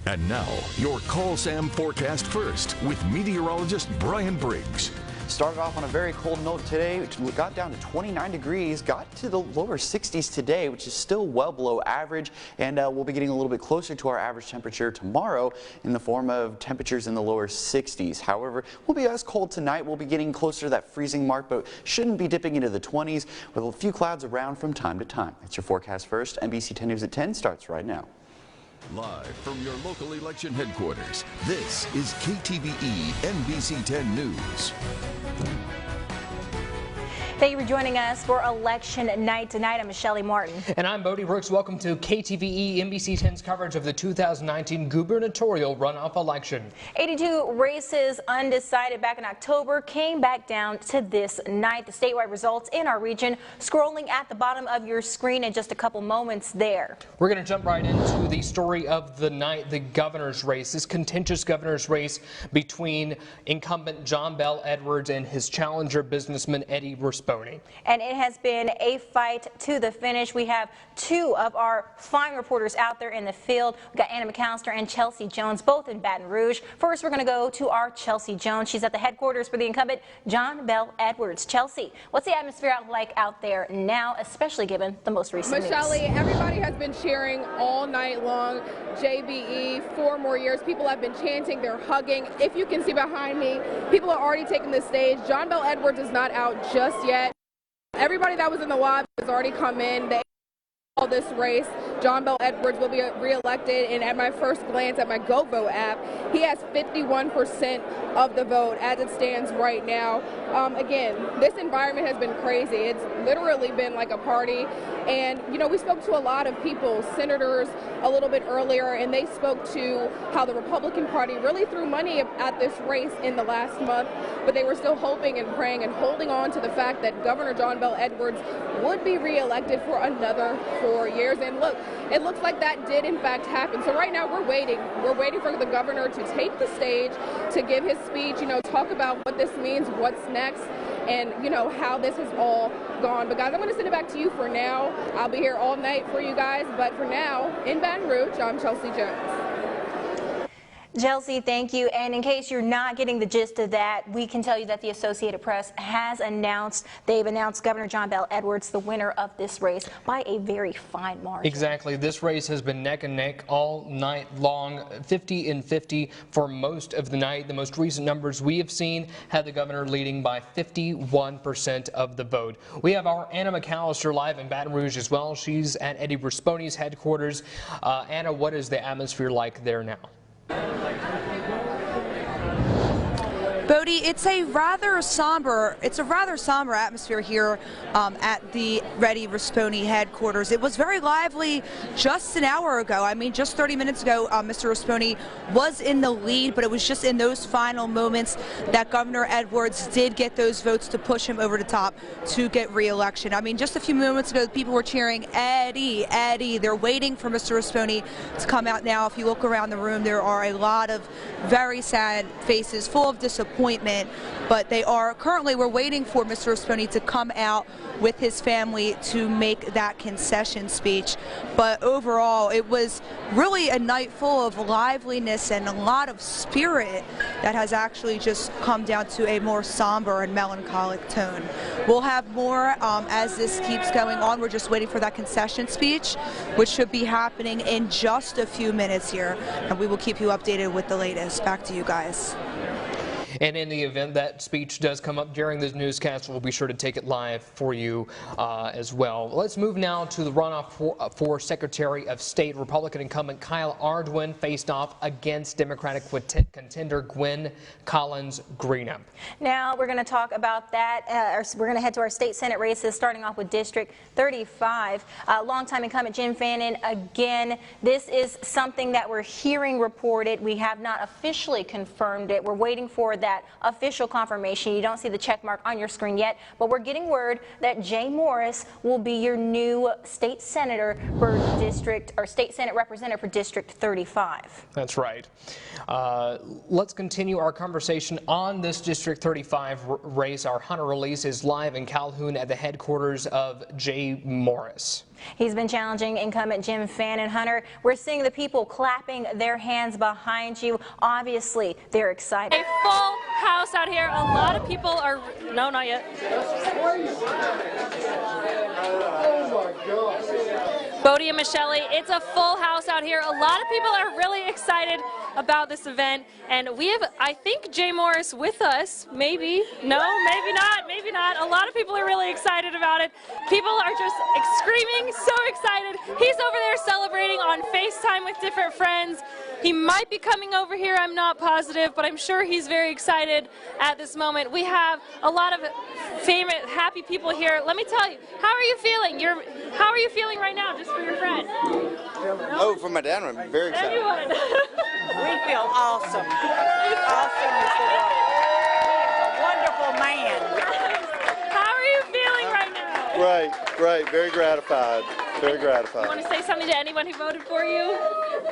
And now, your Call Sam forecast first with meteorologist Brian Briggs. Started off on a very cold note today, which got down to 29 degrees, got to the lower 60s today, which is still well below average, and we'll be getting a little bit closer to our average temperature tomorrow in the form of temperatures in the lower 60s. However, we'll be as cold tonight. We'll be getting closer to that freezing mark, but shouldn't be dipping into the 20s with a few clouds around from time to time. That's your forecast first. NBC 10 News at 10 starts right now. Live from your local election headquarters, this is KTVE NBC 10 News. Thank you for joining us for Election Night tonight. I'm Michelle Martin. And I'm Bodie Brooks. Welcome to KTVE NBC 10's coverage of the 2019 gubernatorial runoff election. 82 races undecided back in October came back down to this night. The statewide results in our region scrolling at the bottom of your screen in just a couple moments there. We're going to jump right into the story of the night, the governor's race, this contentious governor's race between incumbent John Bel Edwards and his challenger businessman Eddie Responi. And it has been a fight to the finish. We have two of our fine reporters out there in the field. We've got Anna McAllister and Chelsea Jones, both in Baton Rouge. First, we're going to go to our Chelsea Jones. She's at the headquarters for the incumbent John Bel Edwards. Chelsea, what's the atmosphere like out there now, especially given the most recent news? Michelle, everybody has been cheering all night long. JBE, 4 more years. People have been chanting, they're hugging. If you can see behind me, people are already taking the stage. John Bel Edwards is not out just yet. Everybody that was in the lobby has already come in. They call this race. John Bel Edwards will be reelected, and at my first glance at my GoVote app, he has 51% of the vote as it stands right now. Again, this environment has been crazy. It's literally been like a party. And, you know, we spoke to a lot of people, senators a little bit earlier, and they spoke to how the Republican Party really threw money at this race in the last month, but they were still hoping and praying and holding on to the fact that Governor John Bel Edwards would be reelected for another 4 years. And look, it looks like that did in fact happen. So right now we're waiting. We're waiting for the governor to take the stage to give his speech, you know, talk about what this means, what's next, and, you know, how this has all gone. But guys, I'm going to send it back to you for now. I'll be here all night for you guys. But for now, in Baton Rouge, I'm Chelsea Jones. Chelsea, thank you. And in case you're not getting the gist of that, we can tell you that the Associated Press has announced, they've announced Governor John Bel Edwards the winner of this race by a very fine margin. Exactly. This race has been neck and neck all night long, 50-50 for most of the night. The most recent numbers we have seen had the governor leading by 51% of the vote. We have our Anna McAllister live in Baton Rouge as well. She's at Eddie Responi's headquarters. Anna, what is the atmosphere like there now? Bodie, it's a rather somber atmosphere here at the Eddie Responi headquarters. It was very lively just an hour ago. I mean, just 30 minutes ago, Mr. Responi was in the lead, but it was just in those final moments that Governor Edwards did get those votes to push him over the top to get re-election. I mean, just a few moments ago, people were cheering, Eddie, Eddie. They're waiting for Mr. Responi to come out now. If you look around the room, there are a lot of very sad faces full of disappointment, but we're waiting for Mr. Responi to come out with his family to make that concession speech. But overall, it was really a night full of liveliness and a lot of spirit that has actually just come down to a more somber and melancholic tone. We'll have more as this keeps going on. We're just waiting for that concession speech, which should be happening in just a few minutes here, and we will keep you updated with the latest. Back to you guys. And in the event that speech does come up during this newscast, we'll be sure to take it live for you as well. Let's move now to the runoff for Secretary of State. Republican incumbent Kyle Ardoin faced off against Democratic contender Gwen Collins Greenup. Now we're going to talk about that. We're going to head to our state Senate races, starting off with District 35. Longtime incumbent Jim Fannin again. This is something that we're hearing reported. We have not officially confirmed it. We're waiting for that official confirmation. You don't see the check mark on your screen yet, but we're getting word that Jay Morris will be your new state senator for state Senate representative for District 35. That's right. Let's continue our conversation on this District 35 race. Our Hunter release is live in Calhoun at the headquarters of Jay Morris. He's been challenging incumbent Jim Fannin. Hunter, we're seeing the people clapping their hands behind you. Obviously, they're excited. A full house out here. A lot of people are, no, not yet. Oh my God. Bodie and Michelle, it's a full house out here. A lot of people are really excited about this event, and we have, I think, Jay Morris with us. Maybe. No, maybe not. Maybe not. A lot of people are really excited about it. People are just screaming, so excited. He's over there celebrating on FaceTime with different friends. He might be coming over here, I'm not positive, but I'm sure he's very excited at this moment. We have a lot of famous, happy people here. Let me tell you, how are you feeling? How are you feeling right now, just for your friend? Oh, for my dad, I'm very excited. Everyone. We feel awesome. Awesome is the word. He is a wonderful man. How are you feeling right now? Great, very gratified, very gratified. You want to say something to anyone who voted for you?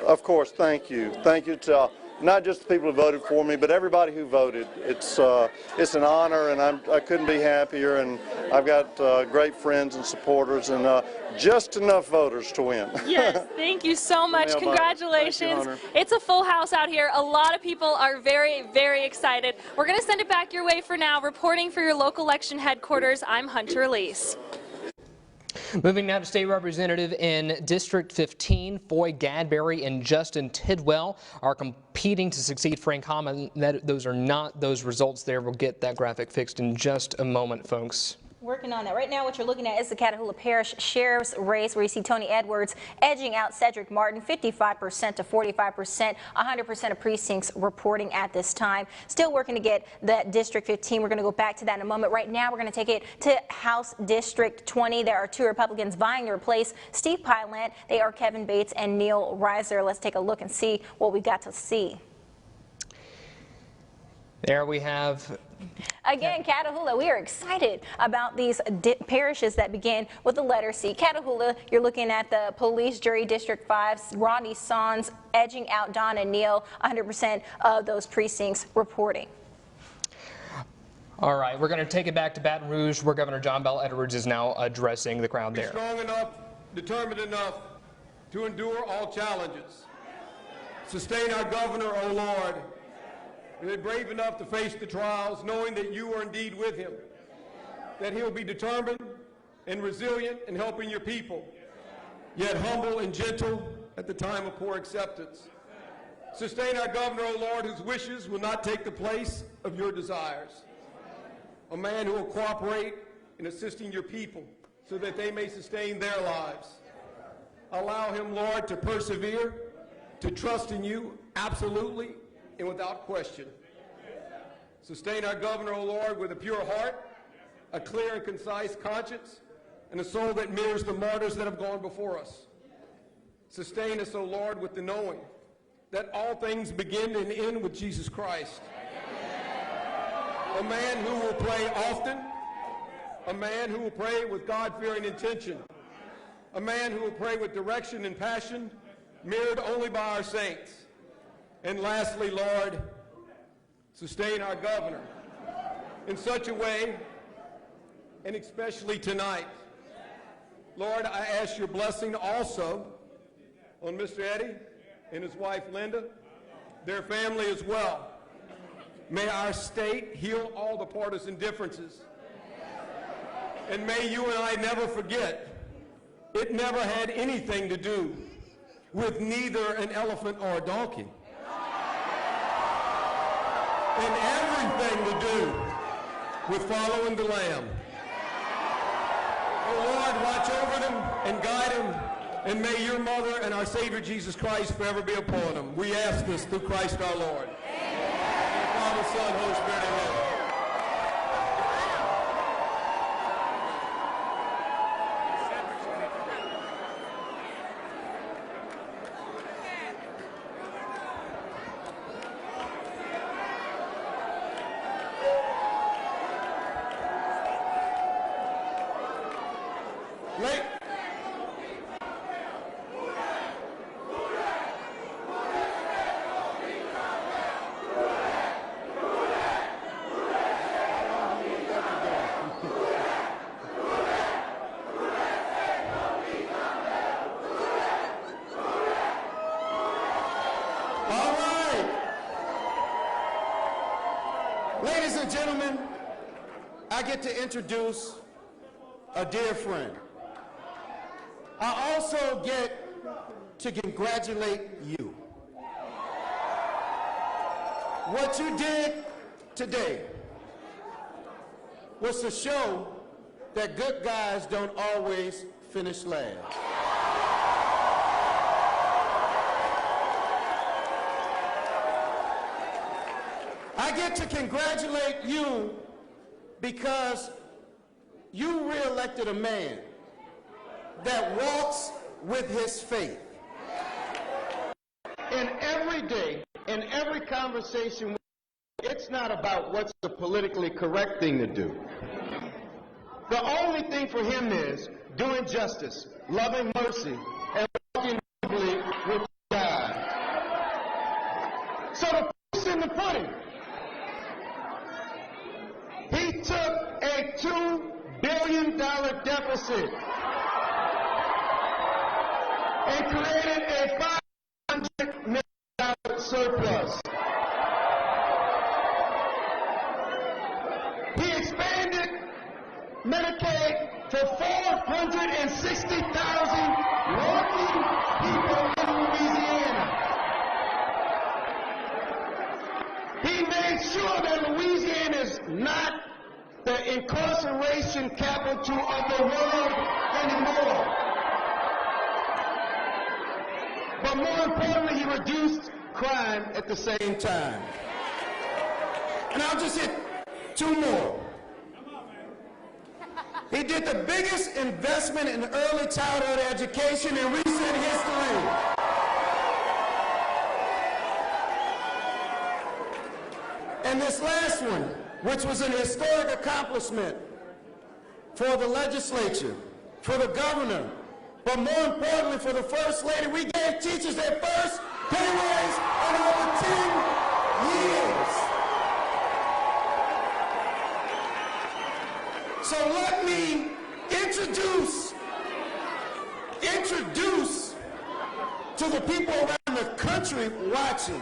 Of course, thank you. Thank you to not just the people who voted for me, but everybody who voted. It's an honor, and I couldn't be happier, and I've got great friends and supporters, and just enough voters to win. Yes, thank you so much. Congratulations. It's a full house out here. A lot of people are very, very excited. We're going to send it back your way for now. Reporting for your local election headquarters, I'm Hunter Elise. Moving now to State Representative in District 15, Foy Gadberry and Justin Tidwell are competing to succeed Frank Hammond. Those are not those results there. We'll get that graphic fixed in just a moment, folks. Working on that. Right now, what you're looking at is the Catahoula Parish Sheriff's race, where you see Tony Edwards edging out Cedric Martin 55% to 45%, 100% of precincts reporting at this time. Still working to get that District 15. We're going to go back to that in a moment. Right now, we're going to take it to House District 20. There are two Republicans vying to replace Steve Pylant. They are Kevin Bates and Neil Reiser. Let's take a look and see what we got to see. There we have. Again, Catahoula, we are excited about these parishes that begin with the letter C. Catahoula, you're looking at the Police Jury District 5, Rodney Sons edging out Don and Neil, 100% of those precincts reporting. All right, we're going to take it back to Baton Rouge, where Governor John Bel Edwards is now addressing the crowd there. Be strong enough, determined enough to endure all challenges. Sustain our governor, O Lord. Be brave enough to face the trials, knowing that you are indeed with him, that he'll be determined and resilient in helping your people, yet humble and gentle at the time of poor acceptance. Sustain our governor, O Lord, whose wishes will not take the place of your desires. A man who will cooperate in assisting your people so that they may sustain their lives. Allow him, Lord, to persevere, to trust in you absolutely and without question. Sustain our governor, O Lord, with a pure heart, a clear and concise conscience, and a soul that mirrors the martyrs that have gone before us. Sustain us, O Lord, with the knowing that all things begin and end with Jesus Christ. A man who will pray often, a man who will pray with God-fearing intention, a man who will pray with direction and passion, mirrored only by our saints. And lastly, Lord, sustain our governor in such a way, and especially tonight. Lord, I ask your blessing also on Mr. Eddie and his wife Linda, their family as well. May our state heal all the partisan differences. And may you and I never forget, it never had anything to do with neither an elephant or a donkey. And everything to do with following the Lamb. Oh Lord, watch over them and guide them, and may your mother and our Savior Jesus Christ forever be upon them. We ask this through Christ our Lord. Amen. Father, Son, Holy Spirit, amen. I get to introduce a dear friend. I also get to congratulate you. What you did today was to show that good guys don't always finish last. I get to congratulate you because you re-elected a man that walks with his faith. And every day, in every conversation, it's not about what's the politically correct thing to do. The only thing for him is doing justice, loving mercy, and walking humbly with God. So the proof's in the pudding. He took a $2 billion deficit and created a $500 million surplus. He expanded Medicaid to 460,000 working people in Louisiana. He made sure that Louisiana is not the incarceration capital of the world anymore. But more importantly, he reduced crime at the same time. And I'll just hit two more. He did the biggest investment in early childhood education in recent history. And this last one, which was an historic accomplishment for the legislature, for the governor, but more importantly for the First Lady, we gave teachers their first pay raise in over 10 years. So let me introduce to the people around the country watching,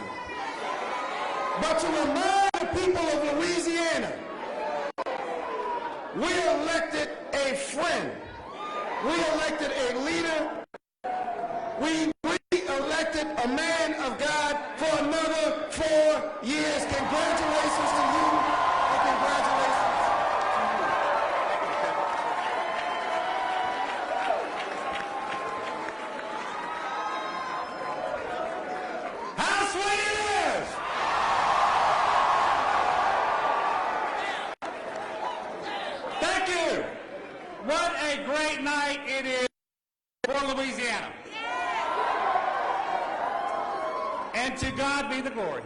but to remind the people of Louisiana, we elected a friend, we elected a leader, we elected a man of God for another 4 years. Congratulations to you, and congratulations. How sweet it is! Thank you. What a great night it is for Louisiana. And to God be the glory.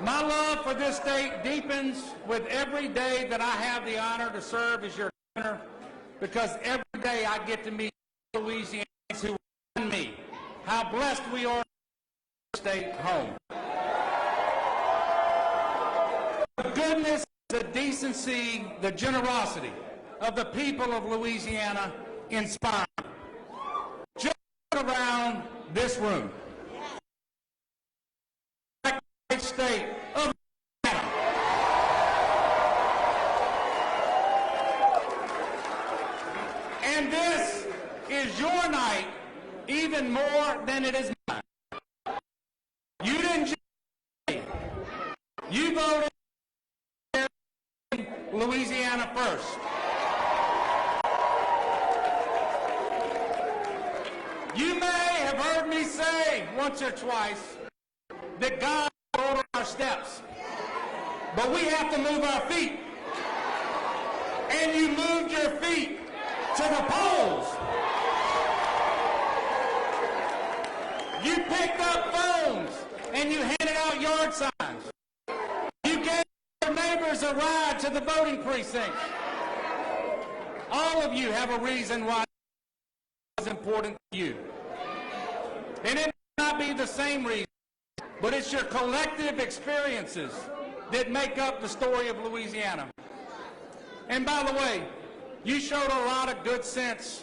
My love for this state deepens with every day that I have the honor to serve as your governor, because every day I get to meet Louisianians who remind me how blessed we are in our state home. The goodness, the decency, the generosity of the people of Louisiana inspire me. Just around this room. Great state of Louisiana. And this is your night even more than it is mine. You didn't just vote. You voted Louisiana first. You may have heard me say once or twice that God will order our steps, but we have to move our feet. And you moved your feet to the polls. You picked up phones and you handed out yard signs. You gave your neighbors a ride to the voting precinct. All of you have a reason why it's important to you. And it may not be the same reason, but it's your collective experiences that make up the story of Louisiana. And by the way, you showed a lot of good sense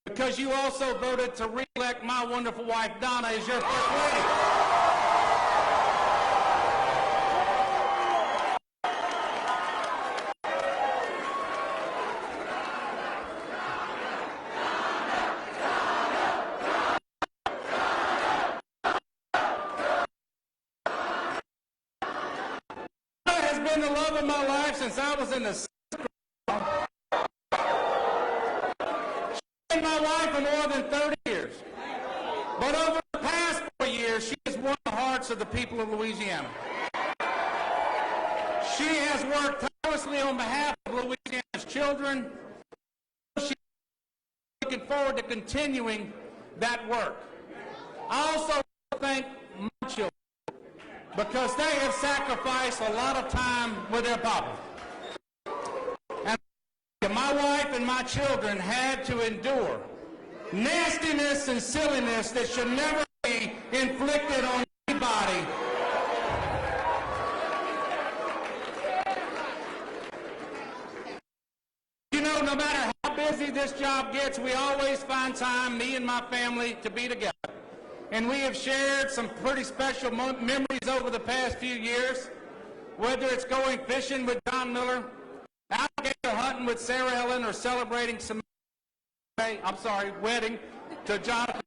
because you also voted to re-elect my wonderful wife, Donna, as your First Lady. been the love of my life since I was in the sixth grade. She's been my wife for more than 30 years. But over the past 4 years, she has won the hearts of the people of Louisiana. She has worked tirelessly on behalf of Louisiana's children. She's looking forward to continuing that work. I also want to thank my children because they have sacrificed a lot of time with their papa. And my wife and my children had to endure nastiness and silliness that should never be inflicted on anybody. You know, no matter how busy this job gets, we always find time, me and my family, to be together. And we have shared some pretty special memories over the past few years, whether it's going fishing with John Miller, alligator hunting with Sarah Ellen, or celebrating some wedding to Jonathan.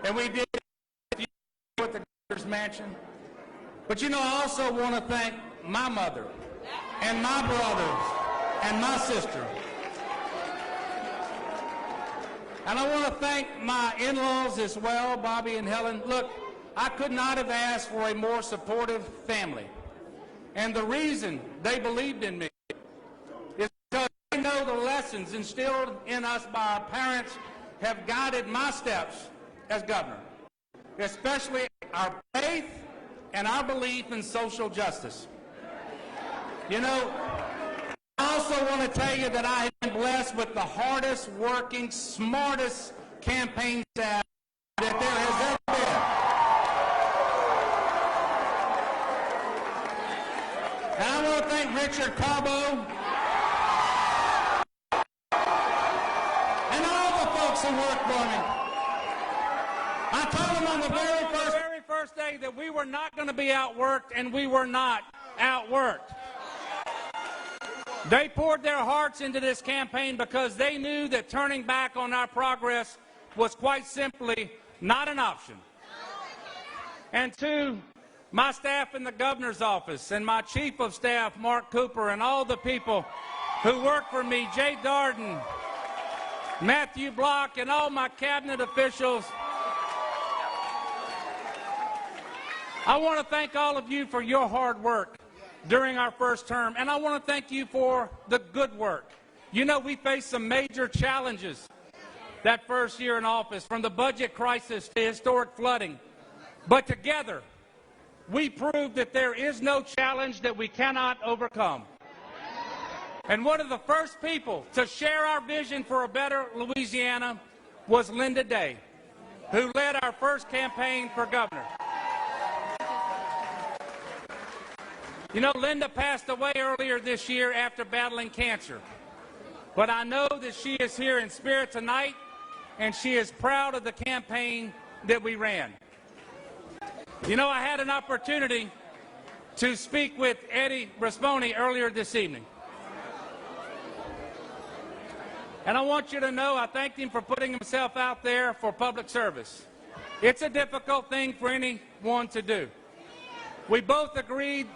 And we did it with the governor's mansion. But you know, I also want to thank my mother and my brothers and my sister. And I want to thank my in-laws as well, Bobby and Helen. Look, I could not have asked for a more supportive family. And the reason they believed in me is because they know the lessons instilled in us by our parents have guided my steps as governor, especially our faith and our belief in social justice. You know, I also want to tell you that I have been blessed with the hardest working, smartest campaign staff that there has ever been. And I want to thank Richard Carbo and all the folks who work for me. I told them on the very first day that we were not going to be outworked, and we were not outworked. They poured their hearts into this campaign because they knew that turning back on our progress was quite simply not an option. And to my staff in the governor's office and my chief of staff, Mark Cooper, and all the people who work for me, Jay Darden, Matthew Block, and all my cabinet officials, I want to thank all of you for your hard work during our first term, and I want to thank you for the good work. You know, we faced some major challenges that first year in office, from the budget crisis to historic flooding. But together, we proved that there is no challenge that we cannot overcome. And one of the first people to share our vision for a better Louisiana was Linda Day, who led our first campaign for governor. You know, Linda passed away earlier this year after battling cancer. But I know that she is here in spirit tonight, and she is proud of the campaign that we ran. You know, I had an opportunity to speak with Eddie Rispone earlier this evening. And I want you to know I thanked him for putting himself out there for public service. It's a difficult thing for anyone to do. We both agreed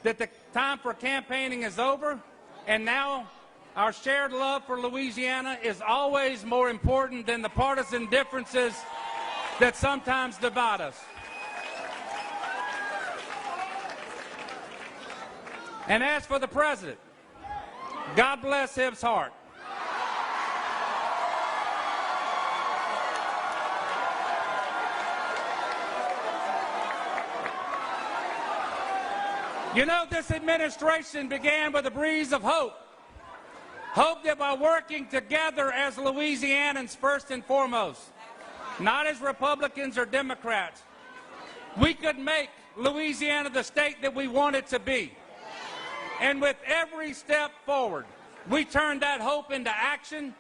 that the time for campaigning is over, and now our shared love for Louisiana is always more important than the partisan differences that sometimes divide us. And as for the president, God bless his heart. You know, this administration began with a breeze of hope. Hope that by working together as Louisianans first and foremost, not as Republicans or Democrats, we could make Louisiana the state that we want it to be. And with every step forward, we turned that hope into action,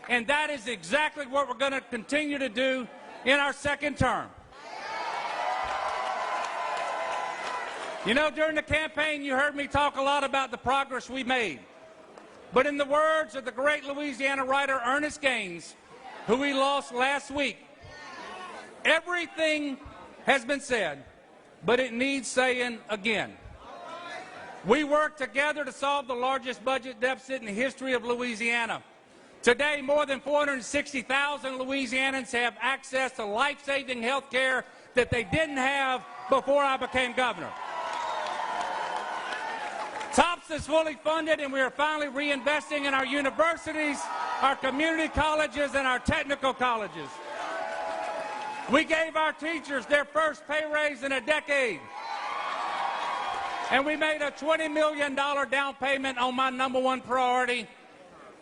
and that is exactly what we're going to continue to do in our second term. You know, during the campaign, you heard me talk a lot about the progress we made. But in the words of the great Louisiana writer Ernest Gaines, who we lost last week, everything has been said, but it needs saying again. We worked together to solve the largest budget deficit in the history of Louisiana. Today, more than 460,000 Louisianans have access to life-saving health care that they didn't have before I became governor. TOPS is fully funded, and we are finally reinvesting in our universities, our community colleges, and our technical colleges. We gave our teachers their first pay raise in a decade. And we made a $20 million down payment on my #1 priority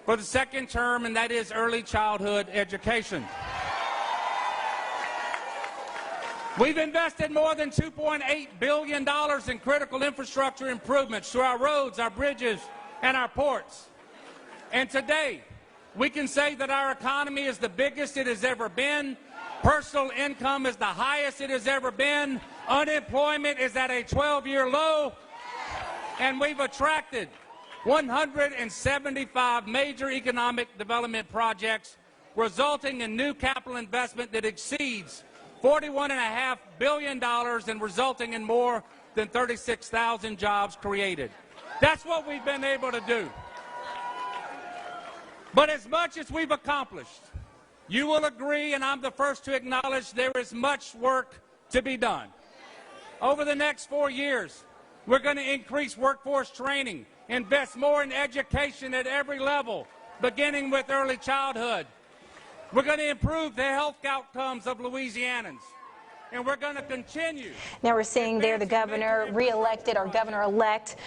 for the second term, and that is early childhood education. We've invested more than $2.8 billion in critical infrastructure improvements to our roads, our bridges, and our ports. And today, we can say that our economy is the biggest it has ever been. Personal income is the highest it has ever been. Unemployment is at a 12-year low. And we've attracted 175 major economic development projects, resulting in new capital investment that exceeds $41.5 billion and resulting in more than 36,000 jobs created. That's what we've been able to do. But as much as we've accomplished, you will agree, and I'm the first to acknowledge, there is much work to be done. Over the next 4 years, we're going to increase workforce training, invest more in education at every level, beginning with early childhood. We're going to improve the health outcomes of Louisianans, and we're going to continue. Now we're seeing there the governor re-elected, or governor-elect,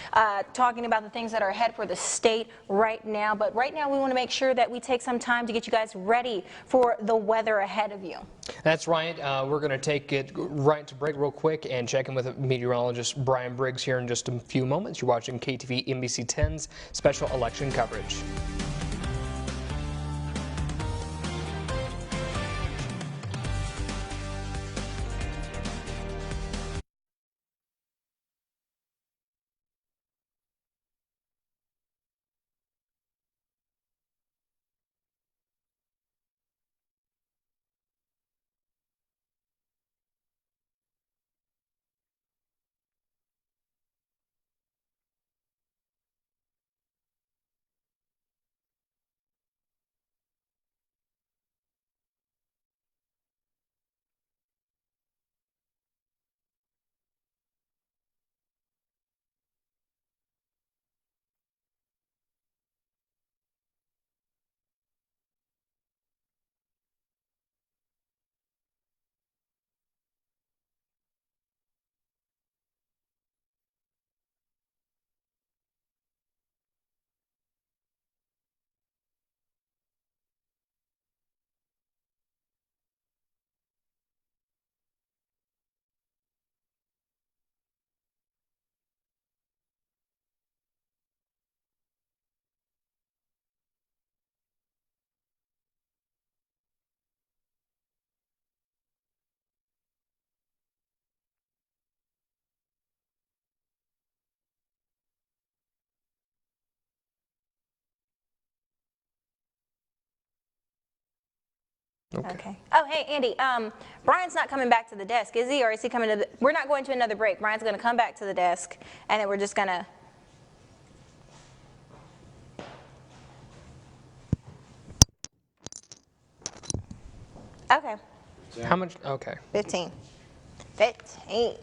talking about the things that are ahead for the state right now. But right now we want to make sure that we take some time to get you guys ready for the weather ahead of you. That's right. We're going to take it right to break real quick and check in with meteorologist Brian Briggs here in just a few moments. You're watching KTVE NBC 10's special election coverage. Okay. Oh, hey, Andy, Brian's not coming back to the desk, is he? Or is he coming to the, we're not going to another break. Brian's going to come back to the desk, and then we're just going to. Okay. How much? Okay. 15. 15.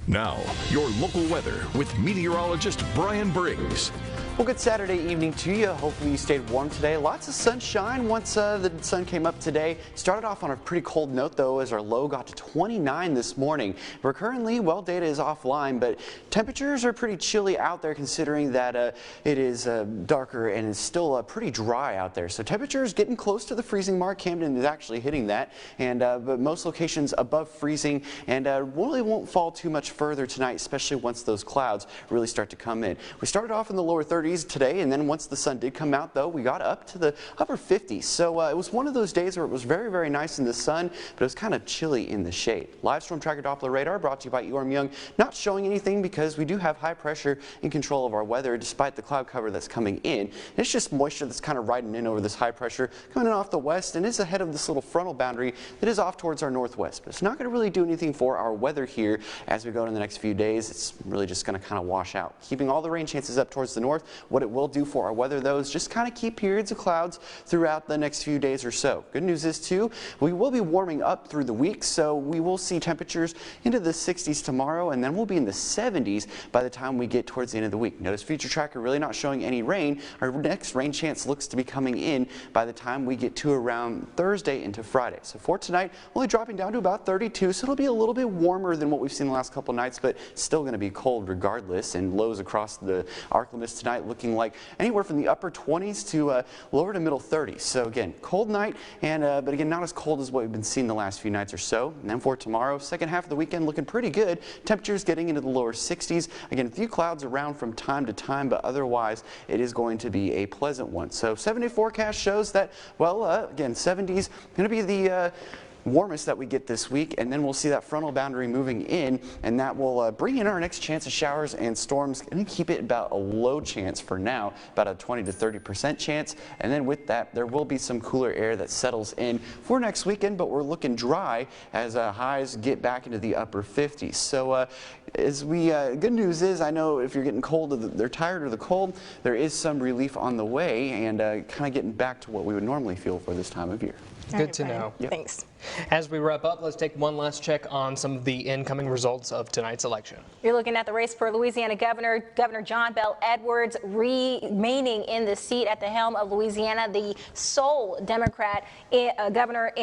Now, your local weather with meteorologist Brian Briggs. Well, good Saturday evening to you. Hopefully you stayed warm today. Lots of sunshine once the sun came up today. Started off on a pretty cold note, though, as our low got to 29 this morning. We're currently, well, data is offline, but temperatures are pretty chilly out there considering that it is darker and it's still pretty dry out there. So temperatures getting close to the freezing mark. Camden is actually hitting that, and but most locations above freezing, and really won't fall too much further tonight, especially once those clouds really start to come in. We started off in the lower 30s 30s today, and then once the sun did come out, though, we got up to the upper 50s. So it was one of those days where it was very, very nice in the sun, but it was kind of chilly in the shade. Live Storm Tracker Doppler radar brought to you by Eorm Young. Not showing anything because we do have high pressure in control of our weather despite the cloud cover that's coming in. It's just moisture that's kind of riding in over this high pressure coming in off the west and is ahead of this little frontal boundary that is off towards our northwest. But it's not going to really do anything for our weather here as we go into the next few days. It's really just going to kind of wash out. Keeping all the rain chances up towards the north. What it will do for our weather, though, is just kind of keep periods of clouds throughout the next few days or so. Good news is, too, we will be warming up through the week, so we will see temperatures into the 60s tomorrow, and then we'll be in the 70s by the time we get towards the end of the week. Notice Future Tracker really not showing any rain. Our next rain chance looks to be coming in by the time we get to around Thursday into Friday. So for tonight, only dropping down to about 32, so it'll be a little bit warmer than what we've seen the last couple nights, but still going to be cold regardless, and lows across the arc limits tonight looking like anywhere from the upper 20s to lower to middle 30s. So again, cold night, and but again, not as cold as what we've been seeing the last few nights or so. And then for tomorrow, second half of the weekend looking pretty good. Temperatures getting into the lower 60s. Again, a few clouds around from time to time, but otherwise it is going to be a pleasant one. So 7-day forecast shows that, well, again, 70s going to be the warmest that we get this week, and then we'll see that frontal boundary moving in, and that will bring in our next chance of showers and storms and keep it about a low chance for now, about a 20 to 30% chance. And then with that, there will be some cooler air that settles in for next weekend, but we're looking dry as highs get back into the upper 50s. So as we good news is, I know if you're getting cold, they're tired of the cold, there is some relief on the way, and kind of getting back to what we would normally feel for this time of year. Good to know. Yep. Thanks. As we wrap up, let's take one last check on some of the incoming results of tonight's election. You're looking at the race for Louisiana Governor John Bel Edwards remaining in the seat at the helm of Louisiana, the sole Democrat governor